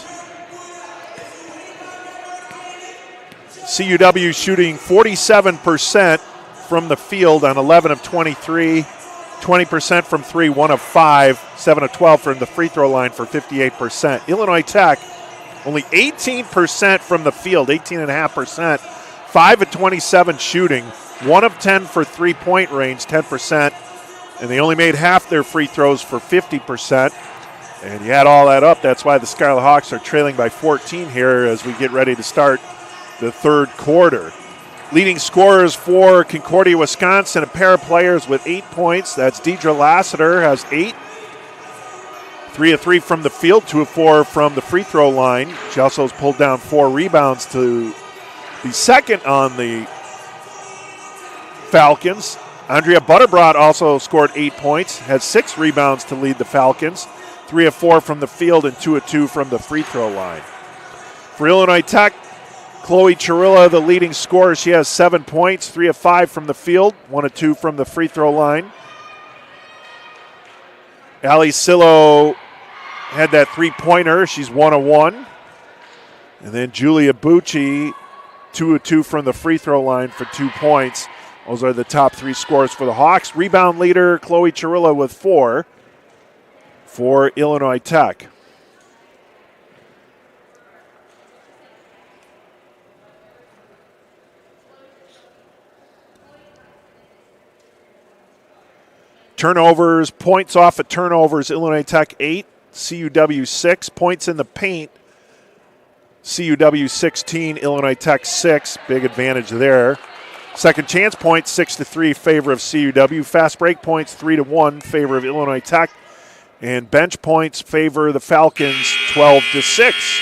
CUW shooting 47% from the field on 11 of 23, 20% from 3, 1 of 5, 7 of 12 from the free throw line for 58%. Illinois Tech only 18% from the field, 18.5%, 5 of 27 shooting, 1 of 10 for three-point range, 10%, and they only made half their free throws for 50%. And you add all that up, that's why the Scarlet Hawks are trailing by 14 here as we get ready to start the third quarter. Leading scorers for Concordia, Wisconsin, a pair of players with 8 points. That's Deidre Lassiter has 8. 3 of 3 from the field, 2 of 4 from the free throw line. She also has pulled down 4 rebounds to be second on the Falcons. Andrea Butterbrot also scored 8 points, had 6 rebounds to lead the Falcons. 3 of 4 from the field and 2 of 2 from the free throw line. For Illinois Tech, Chloe Chirilla, the leading scorer. She has 7 points, 3 of 5 from the field, 1 of 2 from the free throw line. Allie Sillo had that three-pointer. She's 1 of 1. And then Julia Bucci, 2 of 2 from the free throw line for 2 points. Those are the top 3 scorers for the Hawks. Rebound leader, Chloe Chirilla with 4 for Illinois Tech. Turnovers, points off of turnovers, Illinois Tech 8, CUW 6. Points in the paint, CUW 16, Illinois Tech 6. Big advantage there. Second chance points 6-3 favor of CUW. Fast break points 3-1 favor of Illinois Tech. And bench points favor the Falcons 12-6.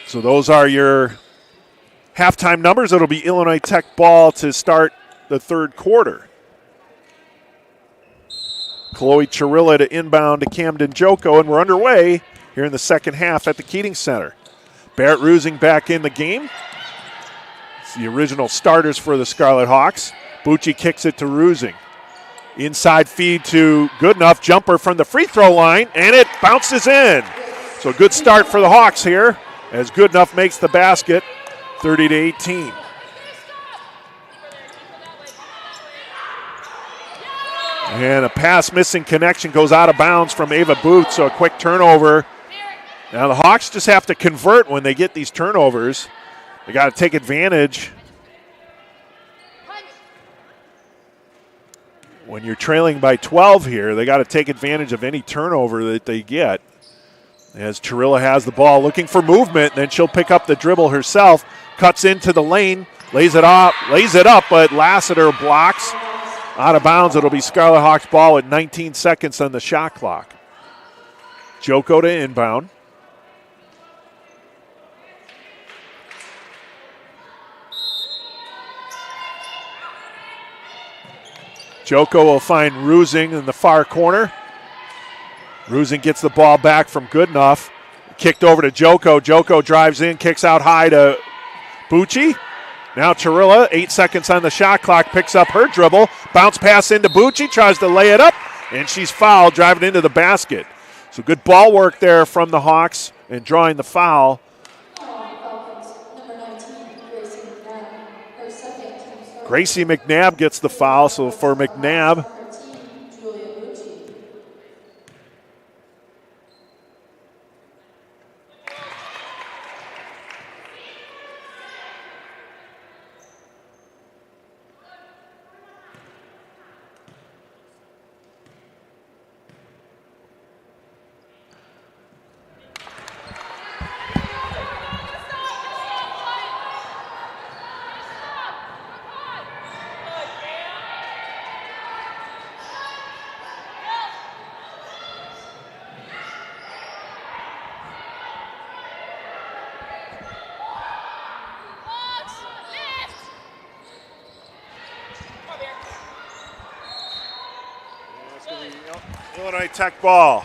So those are your halftime numbers. It'll be Illinois Tech ball to start the third quarter. Chloe Chirilla to inbound to Camden Joko, and we're underway here in the second half at the Keating Center. Barrett Rusing back in the game. It's the original starters for the Scarlet Hawks. Bucci kicks it to Rusing. Inside feed to Goodenough, jumper from the free throw line, and it bounces in. So good start for the Hawks here as Goodenough makes the basket, 30-18. And a pass missing connection goes out of bounds from Ava Booth, so a quick turnover. Now the Hawks just have to convert when they get these turnovers. They got to take advantage. When you're trailing by 12 here, they got to take advantage of any turnover that they get. As Chirilla has the ball, looking for movement, then she'll pick up the dribble herself, cuts into the lane, lays it up, but Lassiter blocks. Out of bounds, it'll be Scarlet Hawks ball with 19 seconds on the shot clock. Joko to inbound. Joko will find Rusing in the far corner. Rusing gets the ball back from Goodenough. Kicked over to Joko. Joko drives in, kicks out high to Bucci. Now Chirilla, 8 seconds on the shot clock, picks up her dribble. Bounce pass into Bucci, tries to lay it up, and she's fouled, driving into the basket. So good ball work there from the Hawks and drawing the foul. Gracie McNabb gets the foul, so for McNabb, Illinois Tech ball.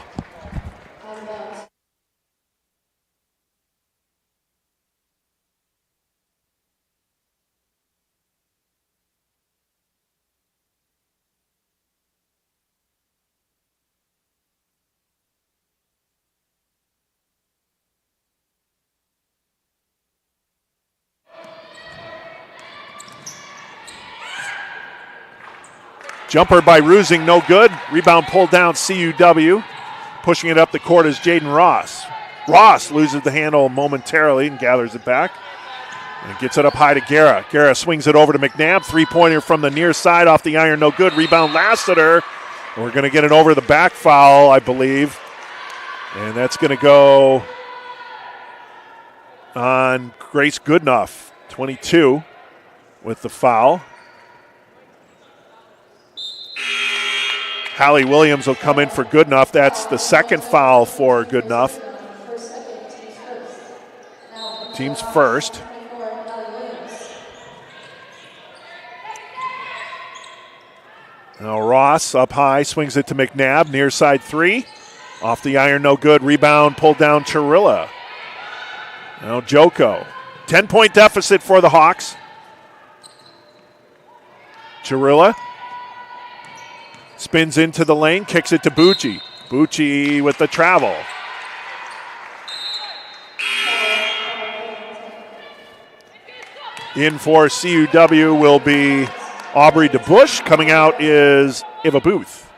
Jumper by Rusing, no good. Rebound pulled down CUW. Pushing it up the court is Jaden Ross. Ross loses the handle momentarily and gathers it back. And gets it up high to Guerra. Guerra swings it over to McNabb. Three-pointer from the near side off the iron, no good. Rebound Lassiter. We're going to get an over-the-back foul, I believe. And that's going to go on Grace Goodenough, 22, with the foul. Hallie Williams will come in for Goodenough. That's the second foul for Goodenough. Team's first. Now Ross up high, swings it to McNabb, near side three. Off the iron, no good. Rebound pulled down Chirilla. Now Joko. 10-point deficit for the Hawks. Chirilla spins into the lane, kicks it to Bucci. Bucci with the travel. In for CUW will be Aubrey DeBush. Coming out is Eva Booth.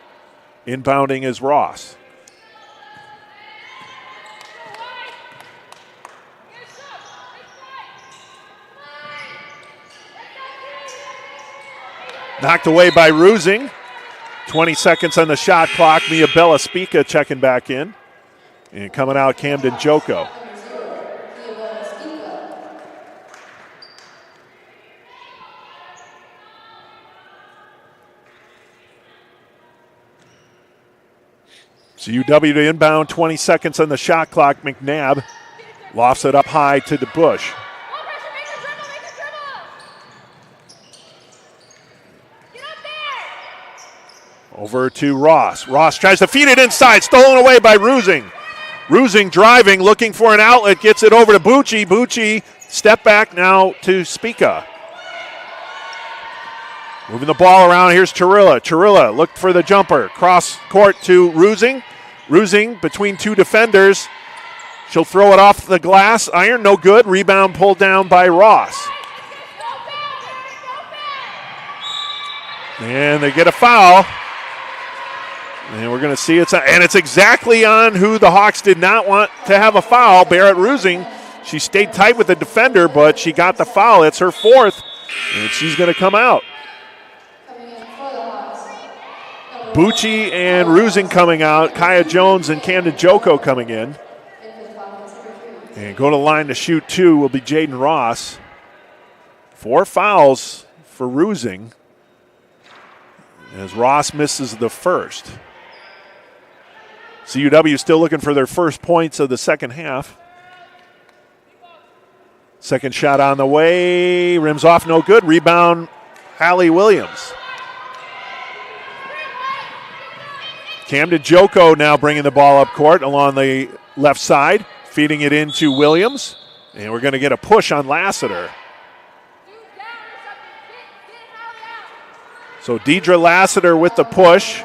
Inbounding is Ross. Knocked away by Rusing. 20 seconds on the shot clock. Mia Bella Spica checking back in. And coming out, Camden Joko. CUW to inbound, 20 seconds on the shot clock. McNabb lofts it up high to DeBush. Over to Ross. Ross tries to feed it inside, stolen away by Rusing. Rusing driving, looking for an outlet, gets it over to Bucci. Bucci, step back now to Spica. Moving the ball around, here's Chirilla. Chirilla looked for the jumper. Cross court to Rusing. Rusing between two defenders. She'll throw it off the glass. Iron, no good. Rebound pulled down by Ross. And they get a foul. And we're going to see it's exactly on who the Hawks did not want to have a foul. Barrett Rusing. She stayed tight with the defender, but she got the foul. It's her fourth, and she's going to come out. Bucci and Rusing coming out. Kaya Jones and Camden Joko coming in. And go to the line to shoot two will be Jaden Ross. 4 fouls for Rusing as Ross misses the first. CUW still looking for their first points of the second half. Second shot on the way. Rims off, no good. Rebound, Hallie Williams. Camden Joko now bringing the ball up court along the left side, feeding it into Williams. And we're going to get a push on Lassiter. So Deidre Lassiter with the push.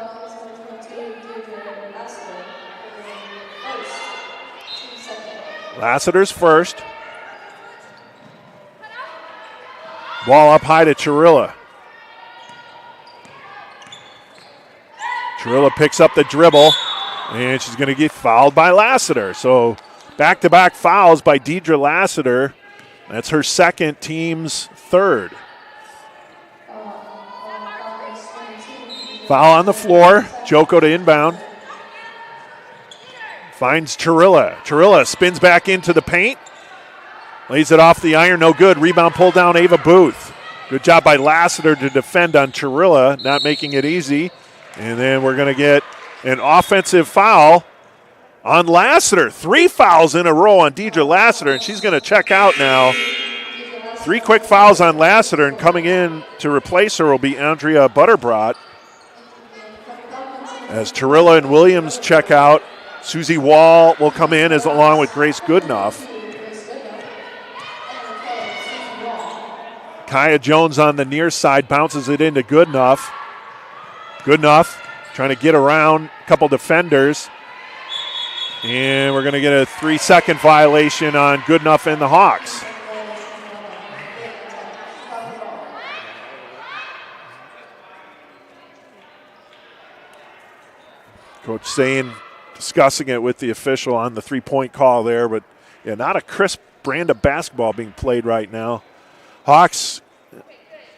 Lassiter's first. Ball up high to Chirilla. Chirilla picks up the dribble, and she's going to get fouled by Lassiter. So back-to-back fouls by Deidre Lassiter. That's her second, team's third. Foul on the floor. Joko to inbound. Finds Chirilla. Chirilla spins back into the paint. Lays it off the iron, no good. Rebound pulled down Ava Booth. Good job by Lassiter to defend on Chirilla, not making it easy. And then we're going to get an offensive foul on Lassiter. 3 fouls in a row on Deidre Lassiter, and she's going to check out now. 3 quick fouls on Lassiter, and coming in to replace her will be Andrea Butterbrot. As Chirilla and Williams check out, Susie Wall will come in as along with Grace Goodenough. Kaya Jones on the near side bounces it into Goodenough. Goodenough trying to get around a couple defenders. And we're going to get a 3-second violation on Goodenough and the Hawks. Coach saying, discussing it with the official on the three-point call there, but yeah, not a crisp brand of basketball being played right now. Hawks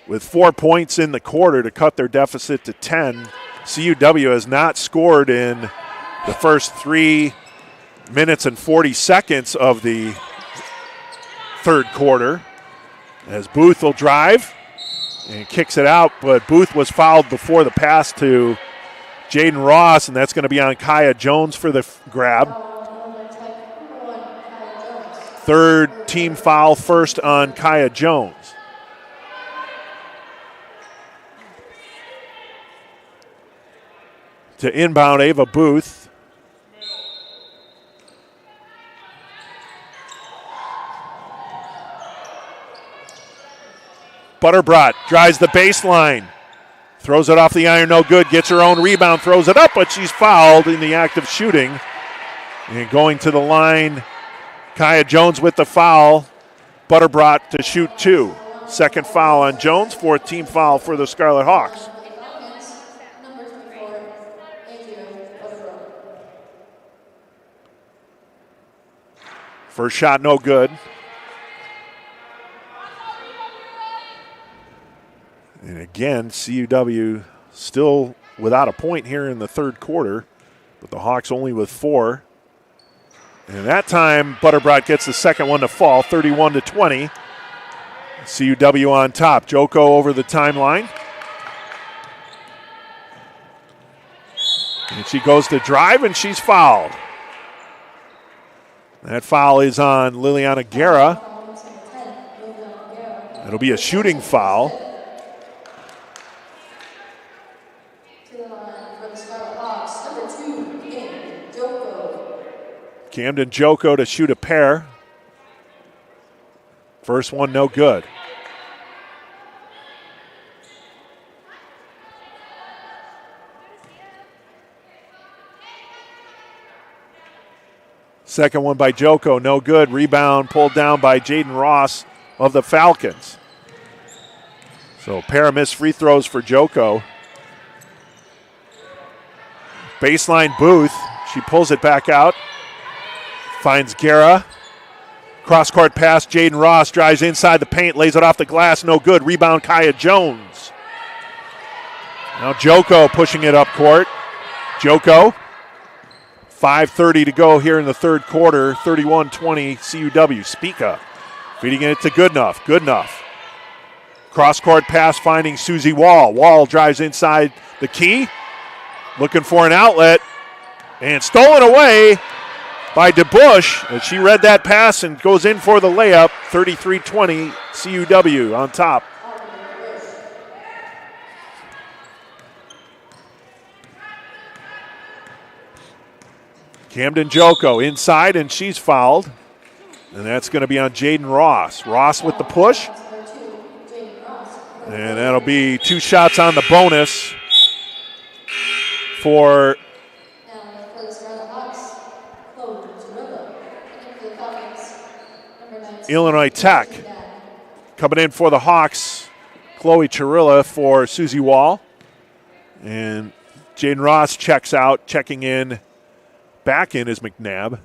with 4 points in the quarter to cut their deficit to 10. CUW has not scored in the first 3 minutes and 40 seconds of the third quarter. As Booth will drive and kicks it out, but Booth was fouled before the pass to Jaden Ross, and that's going to be on Kaya Jones for the grab. Third team foul, first on Kaya Jones. To inbound Ava Booth. Butterbrot drives the baseline. Throws it off the iron, no good. Gets her own rebound, throws it up, but she's fouled in the act of shooting. And going to the line, Kaya Jones with the foul. Butterbrot to shoot 2. Second foul on Jones, 4th team foul for the Scarlet Hawks. First shot, no good. And again, CUW still without a point here in the third quarter, but the Hawks only with 4. And that time, Butterbrot gets the second one to fall, 31-20. CUW on top. Joko over the timeline. And she goes to drive, and she's fouled. That foul is on Liliana Guerra. It'll be a shooting foul. Camden Joko to shoot a pair. First one, no good. Second one by Joko, no good. Rebound pulled down by Jaden Ross of the Falcons. So pair of missed free throws for Joko. Baseline Booth, she pulls it back out. Finds Guerra. Cross-court pass, Jaden Ross drives inside the paint, lays it off the glass, no good. Rebound, Kaya Jones. Now Joko pushing it up court. Joko. 5:30 to go here in the third quarter. 31-20 CUW. Spica feeding it to Goodenough. Goodenough. Cross-court pass finding Susie Wall. Wall drives inside the key. Looking for an outlet. And stolen away by DeBush, and she read that pass and goes in for the layup. 33-20, CUW on top. Camden Joko inside, and she's fouled. And that's going to be on Jaden Ross. Ross with the push. And that'll be 2 shots on the bonus for Illinois Tech. Coming in for the Hawks, Chloe Chirilla for Susie Wall. And Jaden Ross checks out. Checking in, back in is McNabb.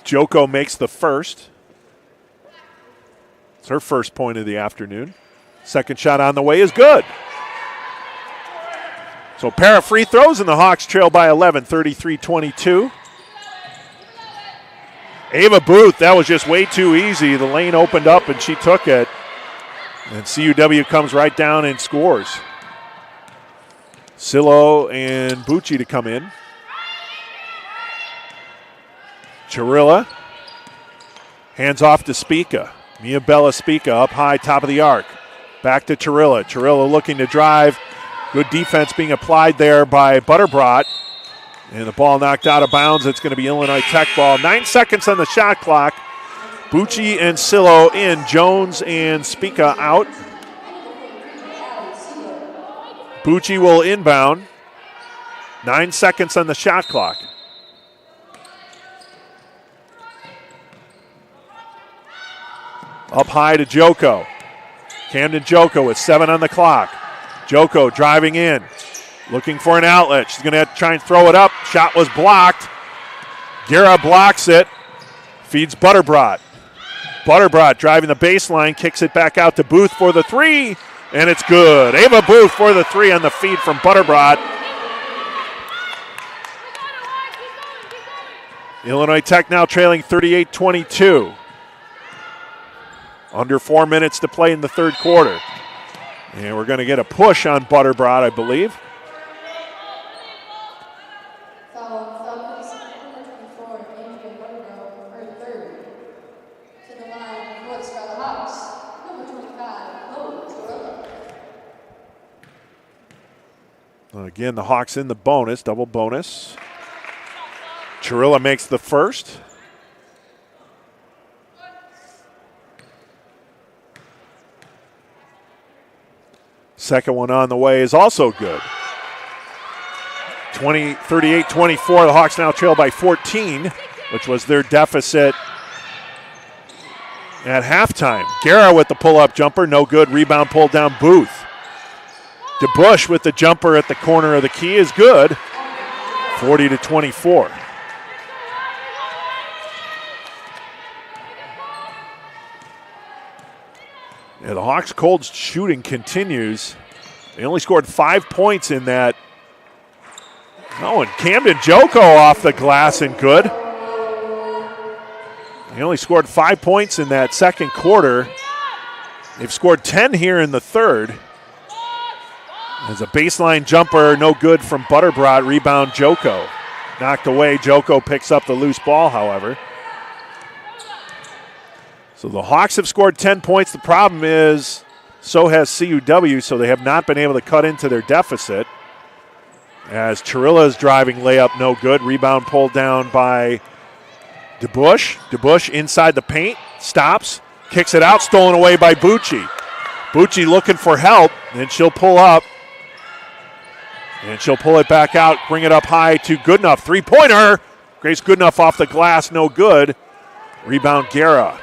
Joko makes the first. It's her first point of the afternoon. Second shot on the way is good. So pair of free throws, and the Hawks trail by 11, 33-22. Ava Booth, that was just way too easy. The lane opened up, and she took it. And CUW comes right down and scores. Silo and Bucci to come in. Chirilla. Hands off to Spica. Mia Bella Spica up high, top of the arc. Back to Chirilla. Chirilla looking to drive. Good defense being applied there by Butterbrot. And the ball knocked out of bounds. It's going to be Illinois Tech ball. 9 seconds on the shot clock. Bucci and Silo in. Jones and Spica out. Bucci will inbound. 9 seconds on the shot clock. Up high to Joko. Camden Joko with 7 on the clock. Joko driving in, looking for an outlet. She's going to try and throw it up. Shot was blocked. Guerra blocks it, feeds Butterbrot. Butterbrot driving the baseline, kicks it back out to Booth for the three, and it's good. Ava Booth for the three on the feed from Butterbrot. Illinois Tech now trailing 38-22. Under 4 minutes to play in the third quarter. And we're going to get a push on Butterbrot, I believe. Again, the Hawks in the bonus, double bonus. Chirilla makes the first. Second one on the way is also good. 38-24, the Hawks now trail by 14, which was their deficit at halftime. Guerra with the pull-up jumper, no good. Rebound pulled down Booth. DeBush with the jumper at the corner of the key is good. 40-24. Yeah, the Hawks' cold shooting continues. They only scored 5 points in that. Oh, and Camden Joko off the glass and good. They only scored 5 points in that second quarter. They've scored 10 here in the third. There's a baseline jumper, no good from Butterbrot. Rebound Joko. Knocked away. Joko picks up the loose ball, however. So the Hawks have scored 10 points. The problem is, so has CUW, so they have not been able to cut into their deficit. As Chirilla's driving layup, no good. Rebound pulled down by DeBush. DeBush inside the paint, stops, kicks it out, stolen away by Bucci. Bucci looking for help, and she'll pull up. And she'll pull it back out, bring it up high to Goodenough. Three-pointer. Grace Goodenough off the glass, no good. Rebound Guerra.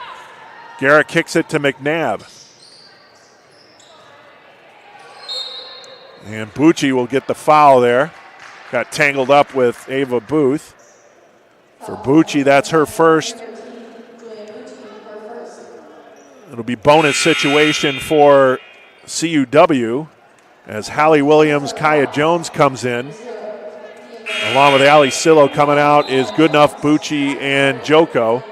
Guerra kicks it to McNabb. And Bucci will get the foul there. Got tangled up with Ava Booth. For Bucci, that's her first. It'll be bonus situation for CUW as Hallie Williams, Kaya Jones comes in. Along with Ali Sillo coming out is Goodenough, Bucci, and Joko.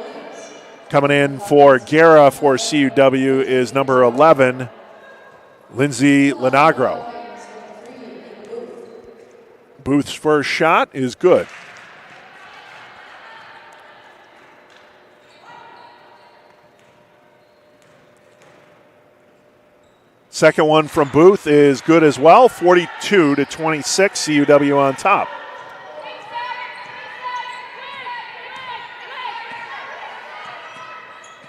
Coming in for Guerra for CUW is number 11, Lindsay Lenagro. Booth's first shot is good. Second one from Booth is good as well, 42-26, CUW on top.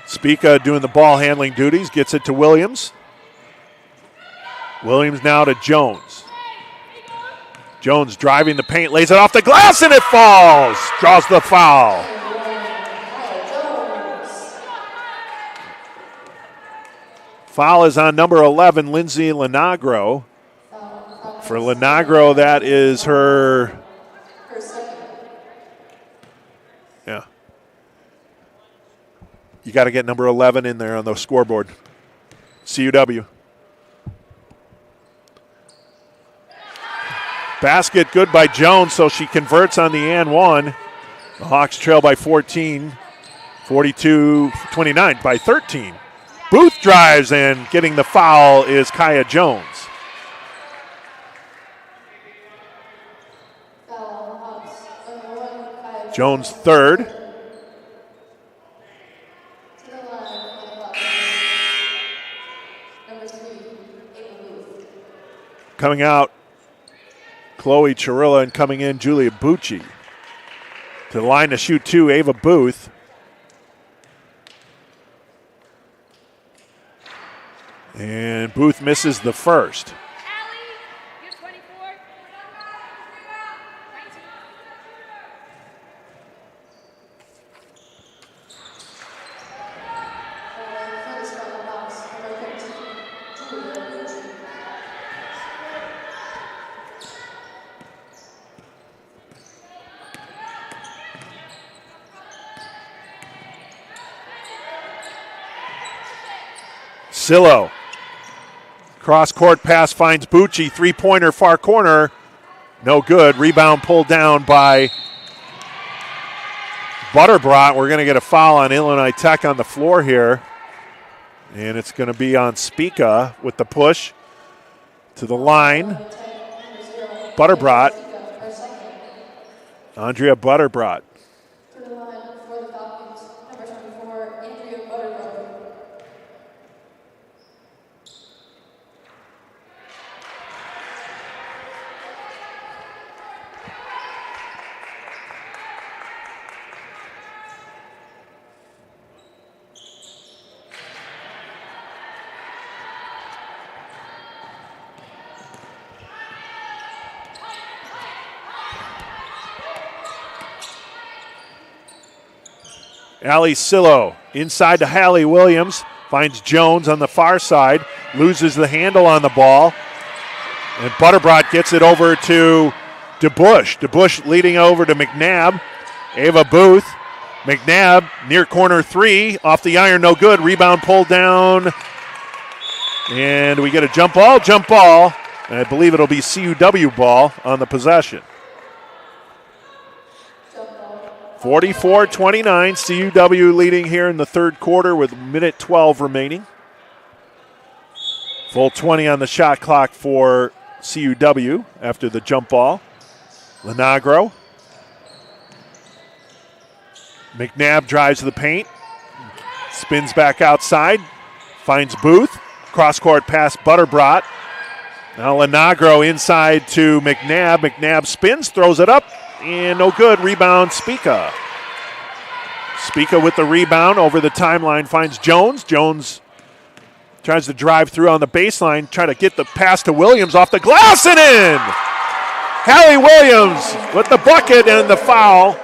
Spica doing the ball handling duties, gets it to Williams. Williams now to Jones. Jones driving the paint, lays it off the glass, and it falls. Draws the foul. Foul is on number 11, Lindsay Lenagro. For Lenagro, that is her. Yeah. You got to get number 11 in there on the scoreboard. CUW. Basket good by Jones, so she converts on the and one. The Hawks trail by 14, 42-29 by 13. Booth drives, and getting the foul is Kaya Jones. Jones third. Coming out, Chloe Chirilla, and coming in, Julia Bucci. To the line to shoot two, Ava Booth. And Booth misses the first. Sillo. Cross-court pass finds Bucci. Three-pointer, far corner. No good. Rebound pulled down by Butterbrot. We're going to get a foul on Illinois Tech on the floor here. And it's going to be on Spica with the push to the line. Butterbrot. Andrea Butterbrot. Allie Sillo inside to Hallie Williams. Finds Jones on the far side. Loses the handle on the ball. And Butterbrot gets it over to DeBush. DeBush leading over to McNabb. Ava Booth. McNabb near corner three. Off the iron, no good. Rebound pulled down. And we get a jump ball. And I believe it'll be CUW ball on the possession. 44-29, CUW leading here in the third quarter with minute 12 remaining. Full 20 on the shot clock for CUW after the jump ball. Lenagro. McNabb drives to the paint. Spins back outside. Finds Booth. Cross-court pass Butterbrot. Now Lenagro inside to McNabb. McNabb spins, throws it up. And no good. Rebound, Spica. Spica with the rebound over the timeline finds Jones. Jones tries to drive through on the baseline, try to get the pass to Williams off the glass and in. Hallie Williams with the bucket and the foul.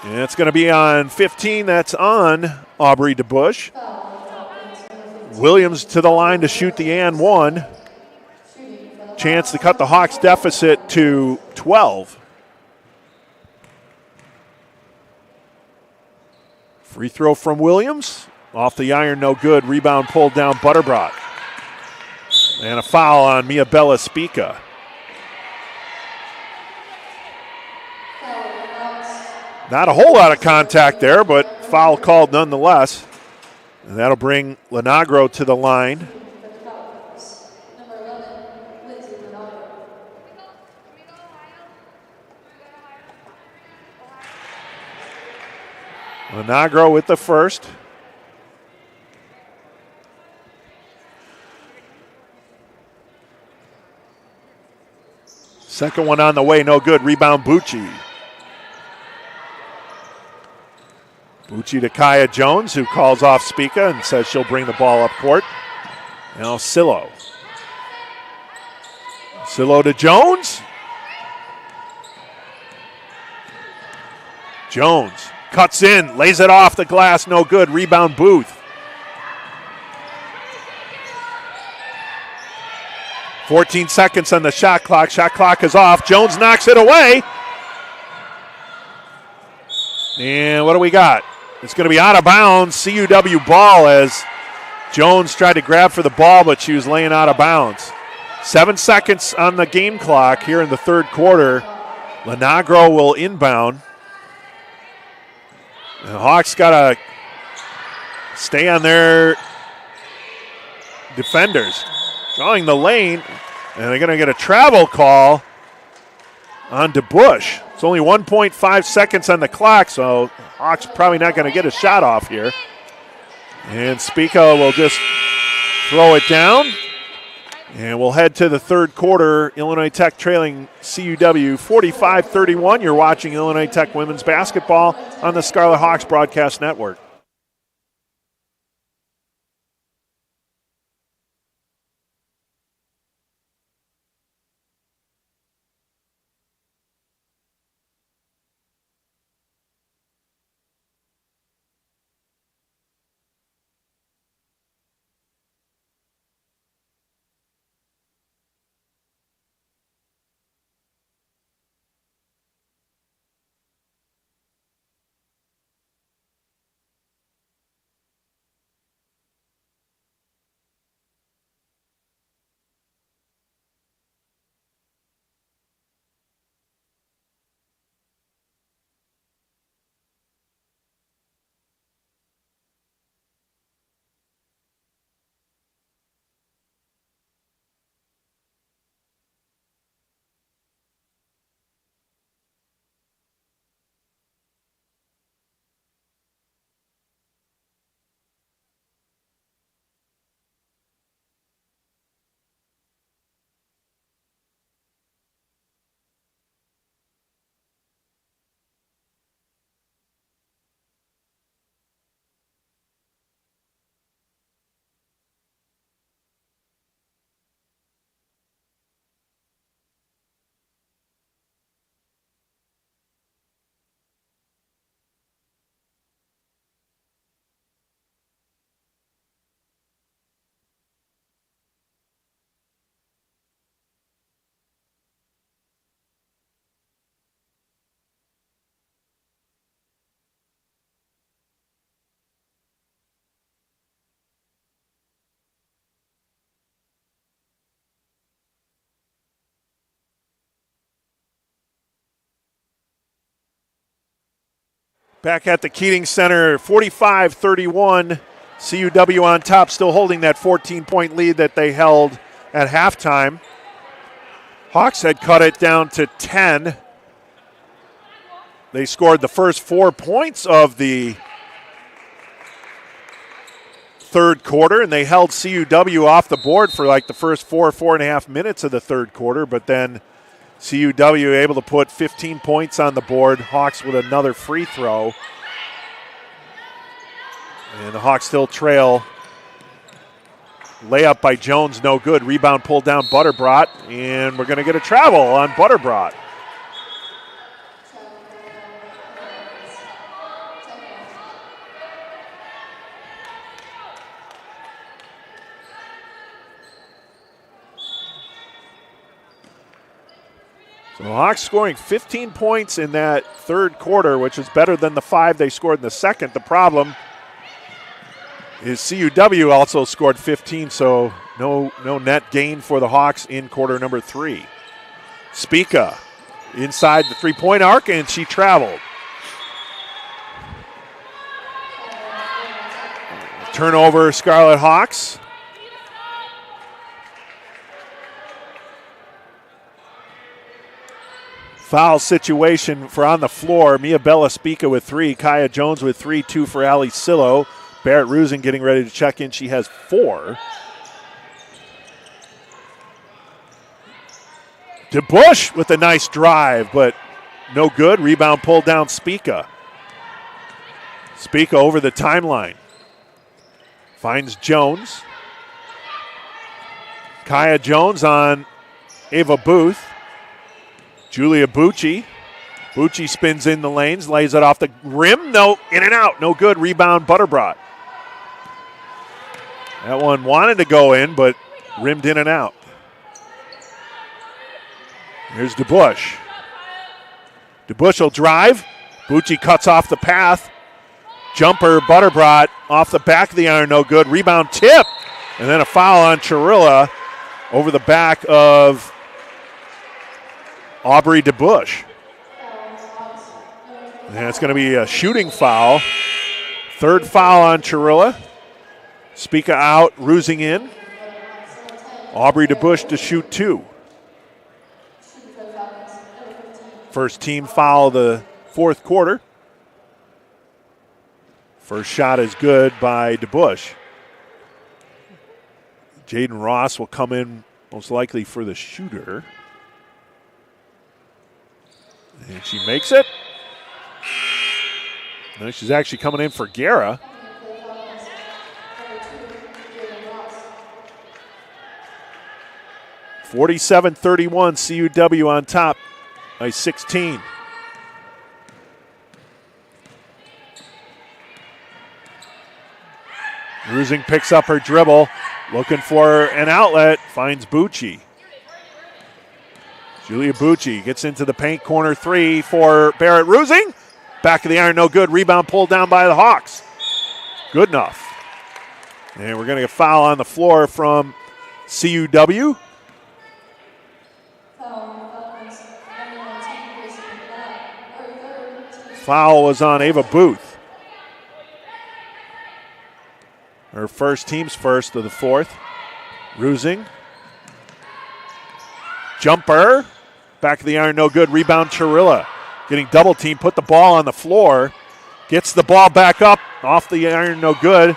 And it's going to be on 15. That's on Aubrey DeBush. Williams to the line to shoot the and one. Chance to cut the Hawks deficit to 12. Free throw from Williams. Off the iron, no good. Rebound pulled down Butterbrot. And a foul on Mia Bella Spica. Not a whole lot of contact there, but foul called nonetheless. And that'll bring Lenagro to the line. Lenagro with the first. Second one on the way, no good. Rebound Bucci. Bucci to Kaya Jones, who calls off Spica and says she'll bring the ball up court. Now Sillo. Sillo to Jones. Jones cuts in, lays it off the glass, no good. Rebound Booth. 14 seconds on the shot clock. Shot clock is off. Jones knocks it away. And what do we got? It's going to be out of bounds. CUW ball as Jones tried to grab for the ball, but she was laying out of bounds. 7 seconds on the game clock here in the third quarter. Lenagro will inbound. The Hawks got to stay on their defenders. Drawing the lane, and they're going to get a travel call on DeBush. It's only 1.5 seconds on the clock, so Hawks probably not going to get a shot off here. And Spica will just throw it down. And we'll head to the third quarter. Illinois Tech trailing CUW 45-31. You're watching Illinois Tech women's basketball on the Scarlet Hawks Broadcast Network. Back at the Keating Center, 45-31. CUW on top, still holding that 14-point lead that they held at halftime. Hawks had cut it down to 10. They scored the first 4 points of the third quarter, and they held CUW off the board for like the first 4.5 minutes of the third quarter, but then CUW able to put 15 points on the board. Hawks with another free throw. And the Hawks still trail. Layup by Jones, no good. Rebound pulled down Butterbrot, and we're going to get a travel on Butterbrot. So the Hawks scoring 15 points in that third quarter, which is better than the 5 they scored in the second. The problem is CUW also scored 15, so no net gain for the Hawks in quarter number 3. Spica inside the three-point arc, and she traveled. Turnover, Scarlet Hawks. Foul situation for on the floor. Mia Bella Spica with 3. Kaya Jones with 3, 2 for Ali Sillo. Barrett Rusin getting ready to check in. She has 4. DeBush with a nice drive, but no good. Rebound pulled down Spica. Spica over the timeline. Finds Jones. Kaya Jones on Ava Booth. Julia Bucci. Bucci spins in the lanes, lays it off the rim. No, in and out. No good. Rebound, Butterbrot. That one wanted to go in, but rimmed in and out. Here's DeBush. DeBush will drive. Bucci cuts off the path. Jumper, Butterbrot off the back of the iron, no good. Rebound tip. And then a foul on Chirilla over the back of Aubrey DeBush. And it's going to be a shooting foul. Third foul on Chirilla. Spica out, Rusing in. Aubrey DeBush to shoot 2. First team foul of the fourth quarter. First shot is good by DeBush. Jaden Ross will come in most likely for the shooter. And she makes it. No, she's actually coming in for Guerra. (47-31) CUW on top by 16. Rusing picks up her dribble, looking for an outlet, finds Bucci. Julia Bucci gets into the paint, corner 3 for Barrett Rusing. Back of the iron, no good. Rebound pulled down by the Hawks. Good enough. And we're going to get a foul on the floor from CUW. Foul was on Ava Booth. Her first, team's first of the fourth. Rusing. Jumper. Back of the iron, no good. Rebound, Chirilla. Getting double team, put the ball on the floor. Gets the ball back up. Off the iron, no good.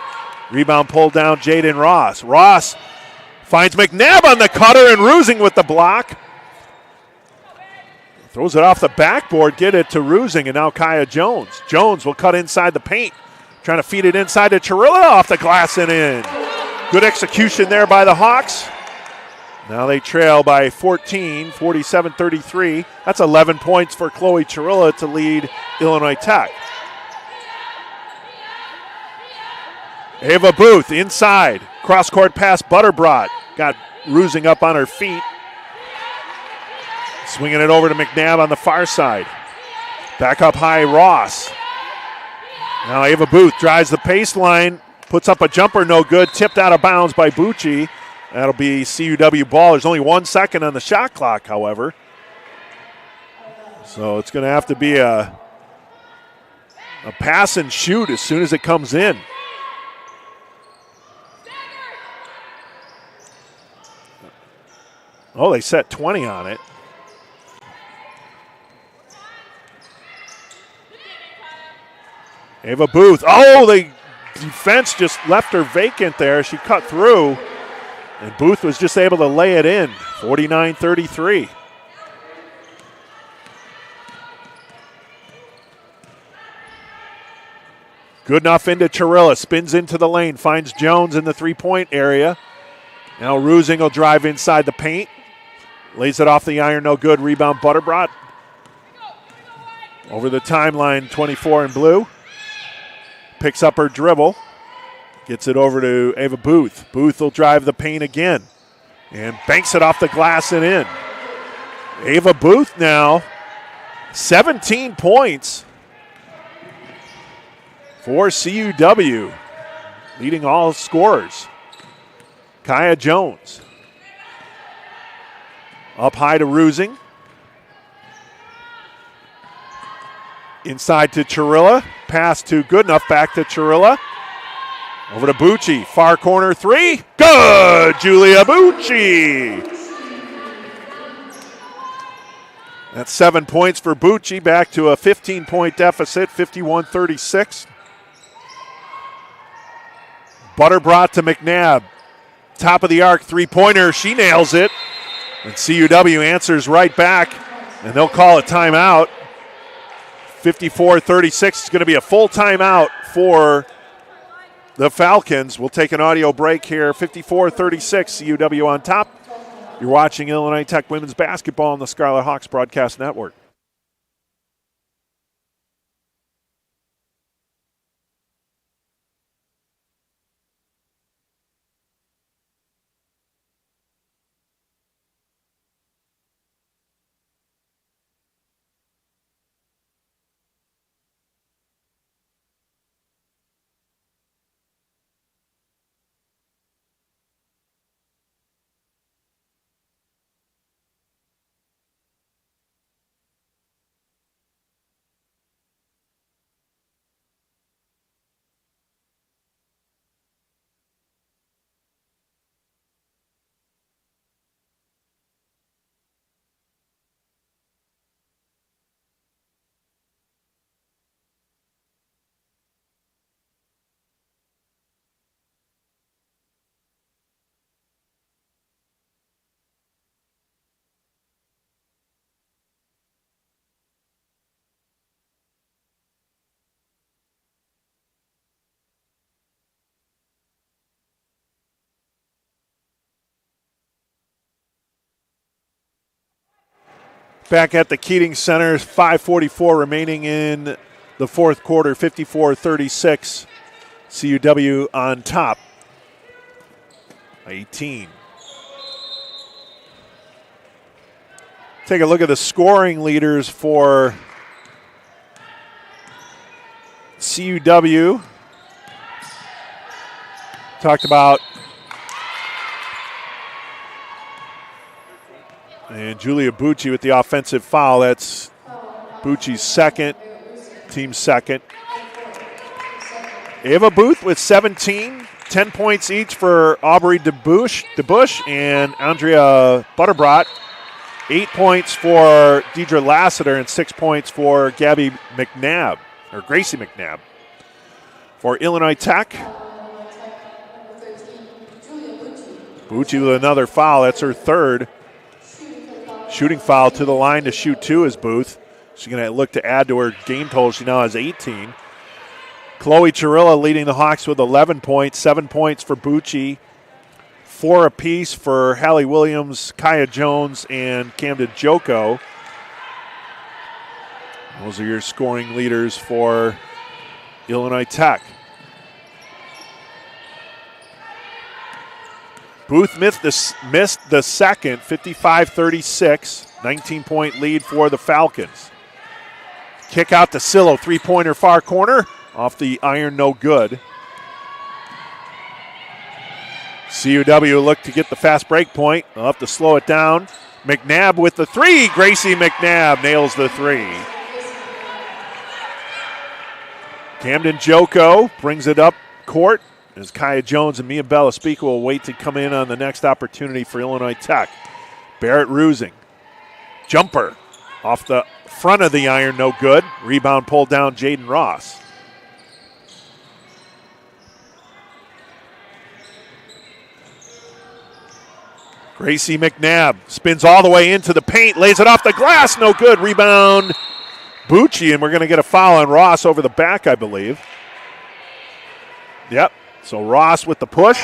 Rebound pulled down, Jaden Ross. Ross finds McNabb on the cutter and Rusing with the block. Throws it off the backboard, get it to Rusing, and now Kaya Jones. Jones will cut inside the paint. Trying to feed it inside to Chirilla, off the glass and in. Good execution there by the Hawks. Now they trail by 14, 47-33. That's 11 points for Chloe Chirilla to lead Illinois Tech. Ava Booth inside. Cross-court pass, Butterbrot. Got Rusing up on her feet. Swinging it over to McNabb on the far side. Back up high, Ross. Now Ava Booth drives the baseline, puts up a jumper, no good. Tipped out of bounds by Bucci. That'll be CUW ball. There's only 1 second on the shot clock, however. So it's going to have to be a A pass and shoot as soon as it comes in. Oh, they set 20 on it. Ava Booth. Oh, the defense just left her vacant there. She cut through, and Booth was just able to lay it in. 49-33. Good enough into Chirilla. Spins into the lane. Finds Jones in the three-point area. Now Rusing will drive inside the paint. Lays it off the iron, no good. Rebound Butterbrodt. Over the timeline, 24 in blue. Picks up her dribble. Gets it over to Ava Booth. Booth will drive the paint again. And banks it off the glass and in. Ava Booth now, 17 points for CUW. Leading all scorers. Kaya Jones. Up high to Rusing. Inside to Chirilla. Pass to Goodenough. Back to Chirilla. Over to Bucci. Far corner three. Good! Julia Bucci. That's 7 points for Bucci. Back to a 15-point deficit. 51-36. Butterbrodt to McNabb. Top of the arc three-pointer. She nails it. And CUW answers right back, and they'll call a timeout. 54-36. It's going to be a full timeout for the Falcons. We'll take an audio break here. 54-36, CUW on top. You're watching Illinois Tech Women's Basketball on the Scarlet Hawks Broadcast Network. Back at the Keating Center, 5:44 remaining in the fourth quarter, 54-36. CUW on top, 18. Take a look at the scoring leaders for CUW. Talked about and Julia Bucci with the offensive foul. That's Bucci's second, team's second. Ava Booth with 17, 10 points each for Aubrey DeBush and Andrea Butterbrodt. 8 points for Deidre Lassiter and 6 points for Gabby McNabb, or Gracie McNabb. For Illinois Tech, Bucci with another foul. That's her third. Shooting foul to the line to shoot two is Booth. She's going to look to add to her game total. She now has 18. Chloe Chirilla leading the Hawks with 11 points, 7 points for Bucci, 4 apiece for Hallie Williams, Kaya Jones, and Camden Joko. Those are your scoring leaders for Illinois Tech. Booth missed the second, 55-36, 19-point lead for the Falcons. Kick out to Sillo, three-pointer far corner, off the iron, no good. CUW look to get the fast break point. They'll have to slow it down. McNabb with the three. Gracie McNabb nails the three. Camden Joko brings it up court as Kaya Jones and Mia Bellaspica will wait to come in on the next opportunity for Illinois Tech. Barrett Rusing. Jumper off the front of the iron, no good. Rebound pulled down, Jaden Ross. Gracie McNabb spins all the way into the paint, lays it off the glass, no good. Rebound, Bucci, and we're going to get a foul on Ross over the back, I believe. Yep, so Ross with the push.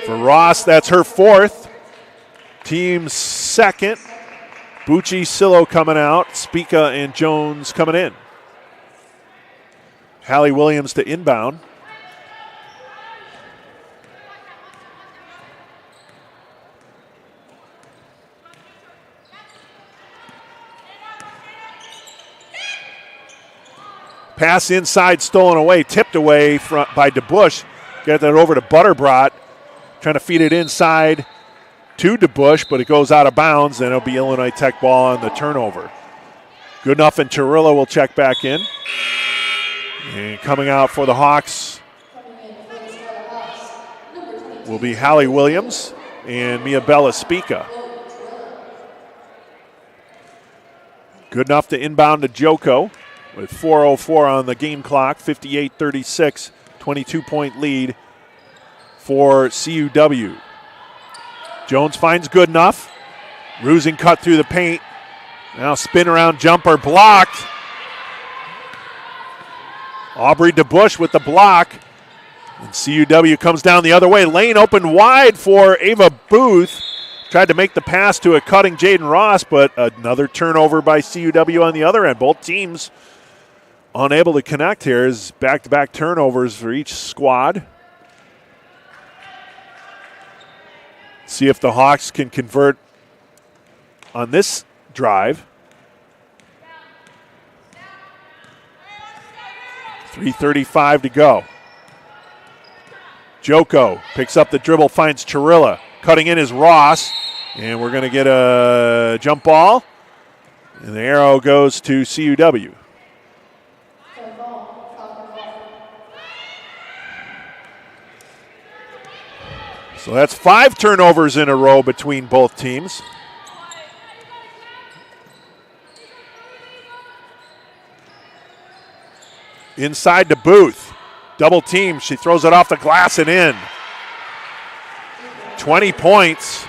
For Ross, that's her fourth. Team's second. Bucci, Silo coming out, Spica and Jones coming in. Hallie Williams to inbound. Pass inside, stolen away, tipped away by DeBush. Get that over to Butterbrot. Trying to feed it inside to DeBush, but it goes out of bounds, and it'll be Illinois Tech ball on the turnover. Goodenough and Tarilla will check back in. And coming out for the Hawks will be Hallie Williams and Mia Bellaspica. Goodenough to inbound to Joko with 4:04 on the game clock, 58-36, 22-point lead for CUW. Jones finds Goodenough. Rusing cut through the paint. Now spin around jumper blocked. Aubrey DeBush with the block. And CUW comes down the other way. Lane open wide for Ava Booth. Tried to make the pass to a cutting Jaden Ross, but another turnover by CUW on the other end. Both teams unable to connect here as back-to-back turnovers for each squad. See if the Hawks can convert on this drive. 3:35 to go. Joko picks up the dribble, finds Chirilla. Cutting in is Ross, and we're going to get a jump ball. And the arrow goes to CUW. So that's 5 turnovers in a row between both teams. Inside to Booth. Double team. She throws it off the glass and in. 20 points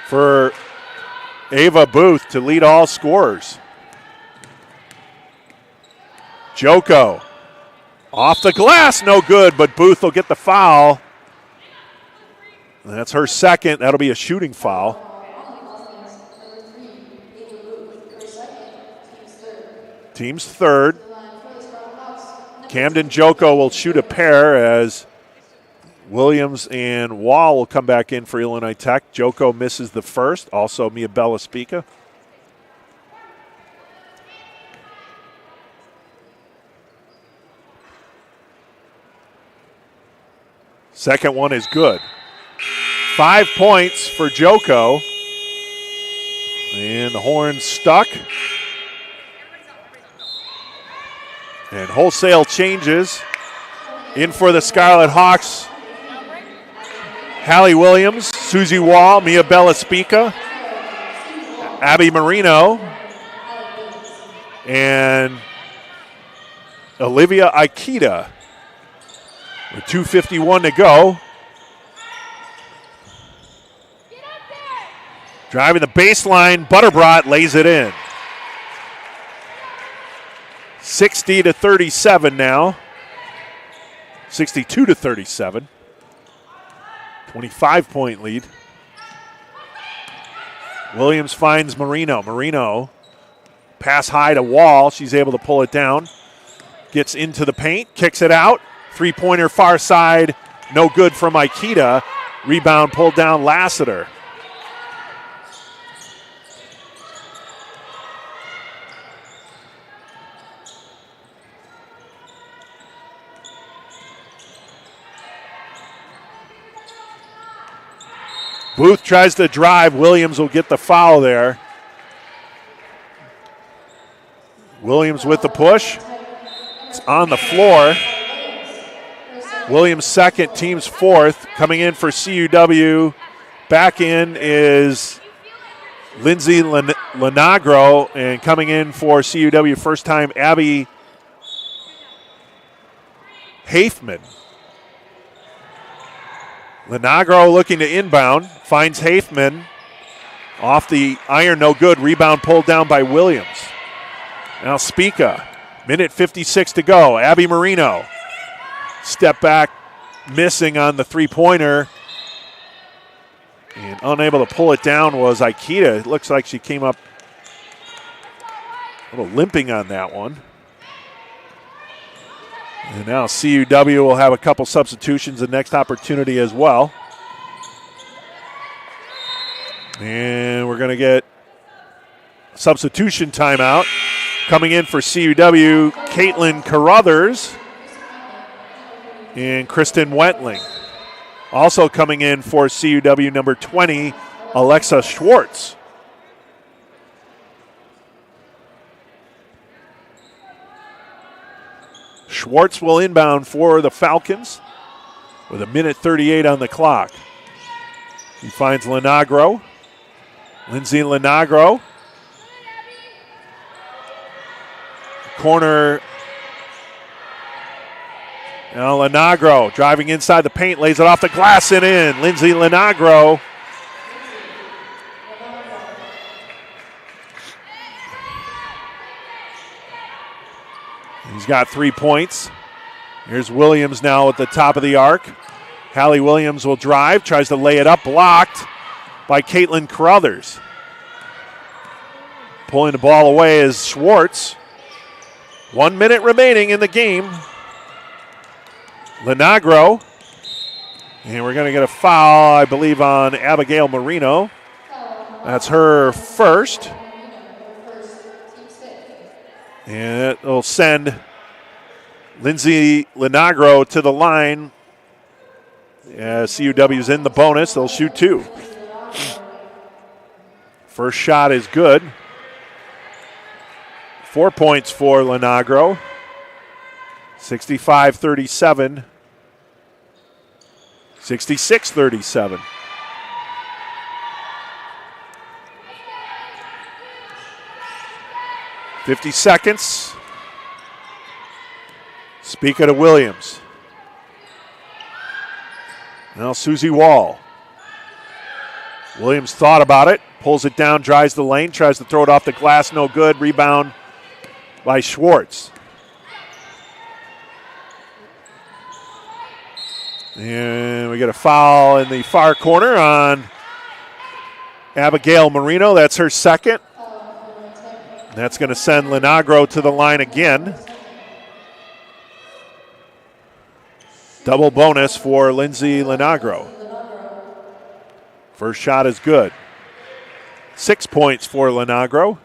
for Ava Booth to lead all scorers. Joko. Off the glass, no good, but Booth will get the foul. That's her second. That'll be a shooting foul. Team's third. Camden Joko will shoot a pair as Williams and Wall will come back in for Illinois Tech. Joko misses the first. Also Mia Bellaspica. Second one is good. 5 points for Joko. And the horn stuck. And wholesale changes. In for the Scarlet Hawks. Hallie Williams, Susie Wall, Mia Bellaspica, Abby Marino, and Olivia Aikida. With 2:51 to go. Driving the baseline, Butterbrot lays it in. 60-37 now. 62-37. 25-point lead. Williams finds Marino. Marino, pass high to Wall. She's able to pull it down. Gets into the paint, kicks it out. Three-pointer far side, no good from Aikida. Rebound pulled down Lassiter. Booth tries to drive. Williams will get the foul there. Williams with the push. It's on the floor. Williams second, team's fourth. Coming in for CUW. Back in is Lindsay Lenagro, and coming in for CUW first time, Abby Hafman. Lenagro looking to inbound, finds Hafman. Off the iron, no good. Rebound pulled down by Williams. Now Spica, minute 56 to go. Abby Marino, step back, missing on the three-pointer. And unable to pull it down was Aikita. It looks like she came up a little limping on that one. And now CUW will have a couple substitutions the next opportunity as well. And we're going to get substitution timeout. Coming in for CUW, Caitlin Carruthers and Kristen Wentling. Also coming in for CUW, number 20, Alexa Schwartz. Schwartz will inbound for the Falcons with a minute 38 on the clock. He finds Lenagro. Lindsay Lenagro. Corner. Now Lenagro driving inside the paint, lays it off the glass and in. Lindsay Lenagro. He's got 3 points. Here's Williams now at the top of the arc. Hallie Williams will drive, tries to lay it up, blocked by Caitlin Carruthers. Pulling the ball away is Schwartz. 1 minute remaining in the game. Lenagro. And we're going to get a foul, I believe, on Abigail Marino. That's her first. And it will send Lindsay Lenagro to the line. CUW's in the bonus. They'll shoot two. First shot is good. 4 points for Lenagro. 65-37. 66-37. .50 seconds. Speak to Williams. Now Susie Wall. Williams thought about it, pulls it down, drives the lane, tries to throw it off the glass, no good. Rebound by Schwartz. And we get a foul in the far corner on Abigail Marino. That's her second. That's going to send Lenagro to the line again. Double bonus for Lindsay Lenagro. First shot is good. 6 points for Lenagro,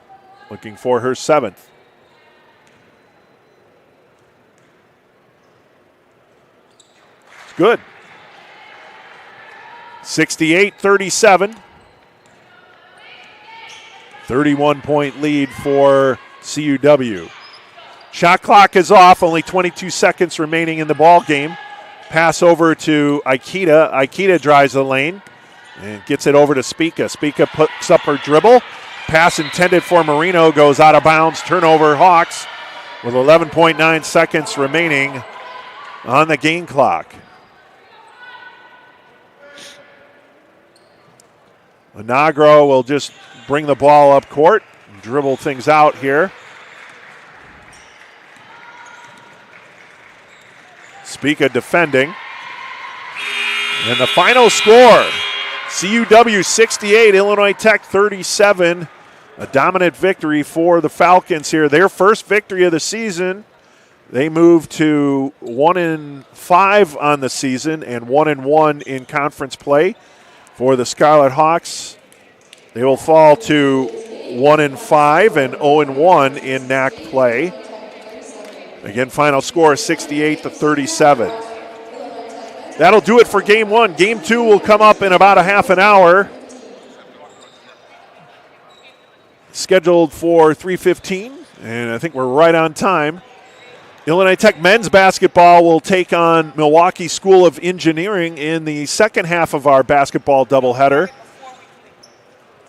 looking for her seventh. It's good. 68-37. 31-point lead for CUW. Shot clock is off, only 22 seconds remaining in the ball game. Pass over to Aikita. Aikita drives the lane and gets it over to Spica. Spica puts up her dribble. Pass intended for Marino goes out of bounds. Turnover Hawks with 11.9 seconds remaining on the game clock. Lenagro will just bring the ball up court, dribble things out here. Spica defending. And the final score, CUW 68, Illinois Tech 37. A dominant victory for the Falcons here. Their first victory of the season. They move to 1-5 on the season and 1-1 in conference play. For the Scarlet Hawks, they will fall to 1-5 and 0-1 in NAC play. Again, final score 68-37. That'll do it for game one. Game two will come up in about a half an hour. Scheduled for 3:15, And I think we're right on time. Illinois Tech men's basketball will take on Milwaukee School of Engineering in the second half of our basketball doubleheader.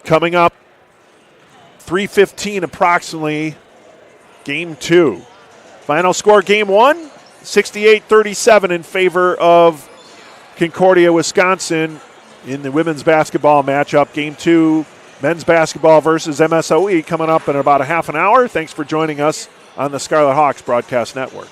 Coming up, 3:15 approximately, game 2. Final score, game 1, 68-37 in favor of Concordia, Wisconsin in the women's basketball matchup. Game 2, men's basketball versus MSOE, coming up in about a half an hour. Thanks for joining us on the Scarlet Hawks Broadcast Network.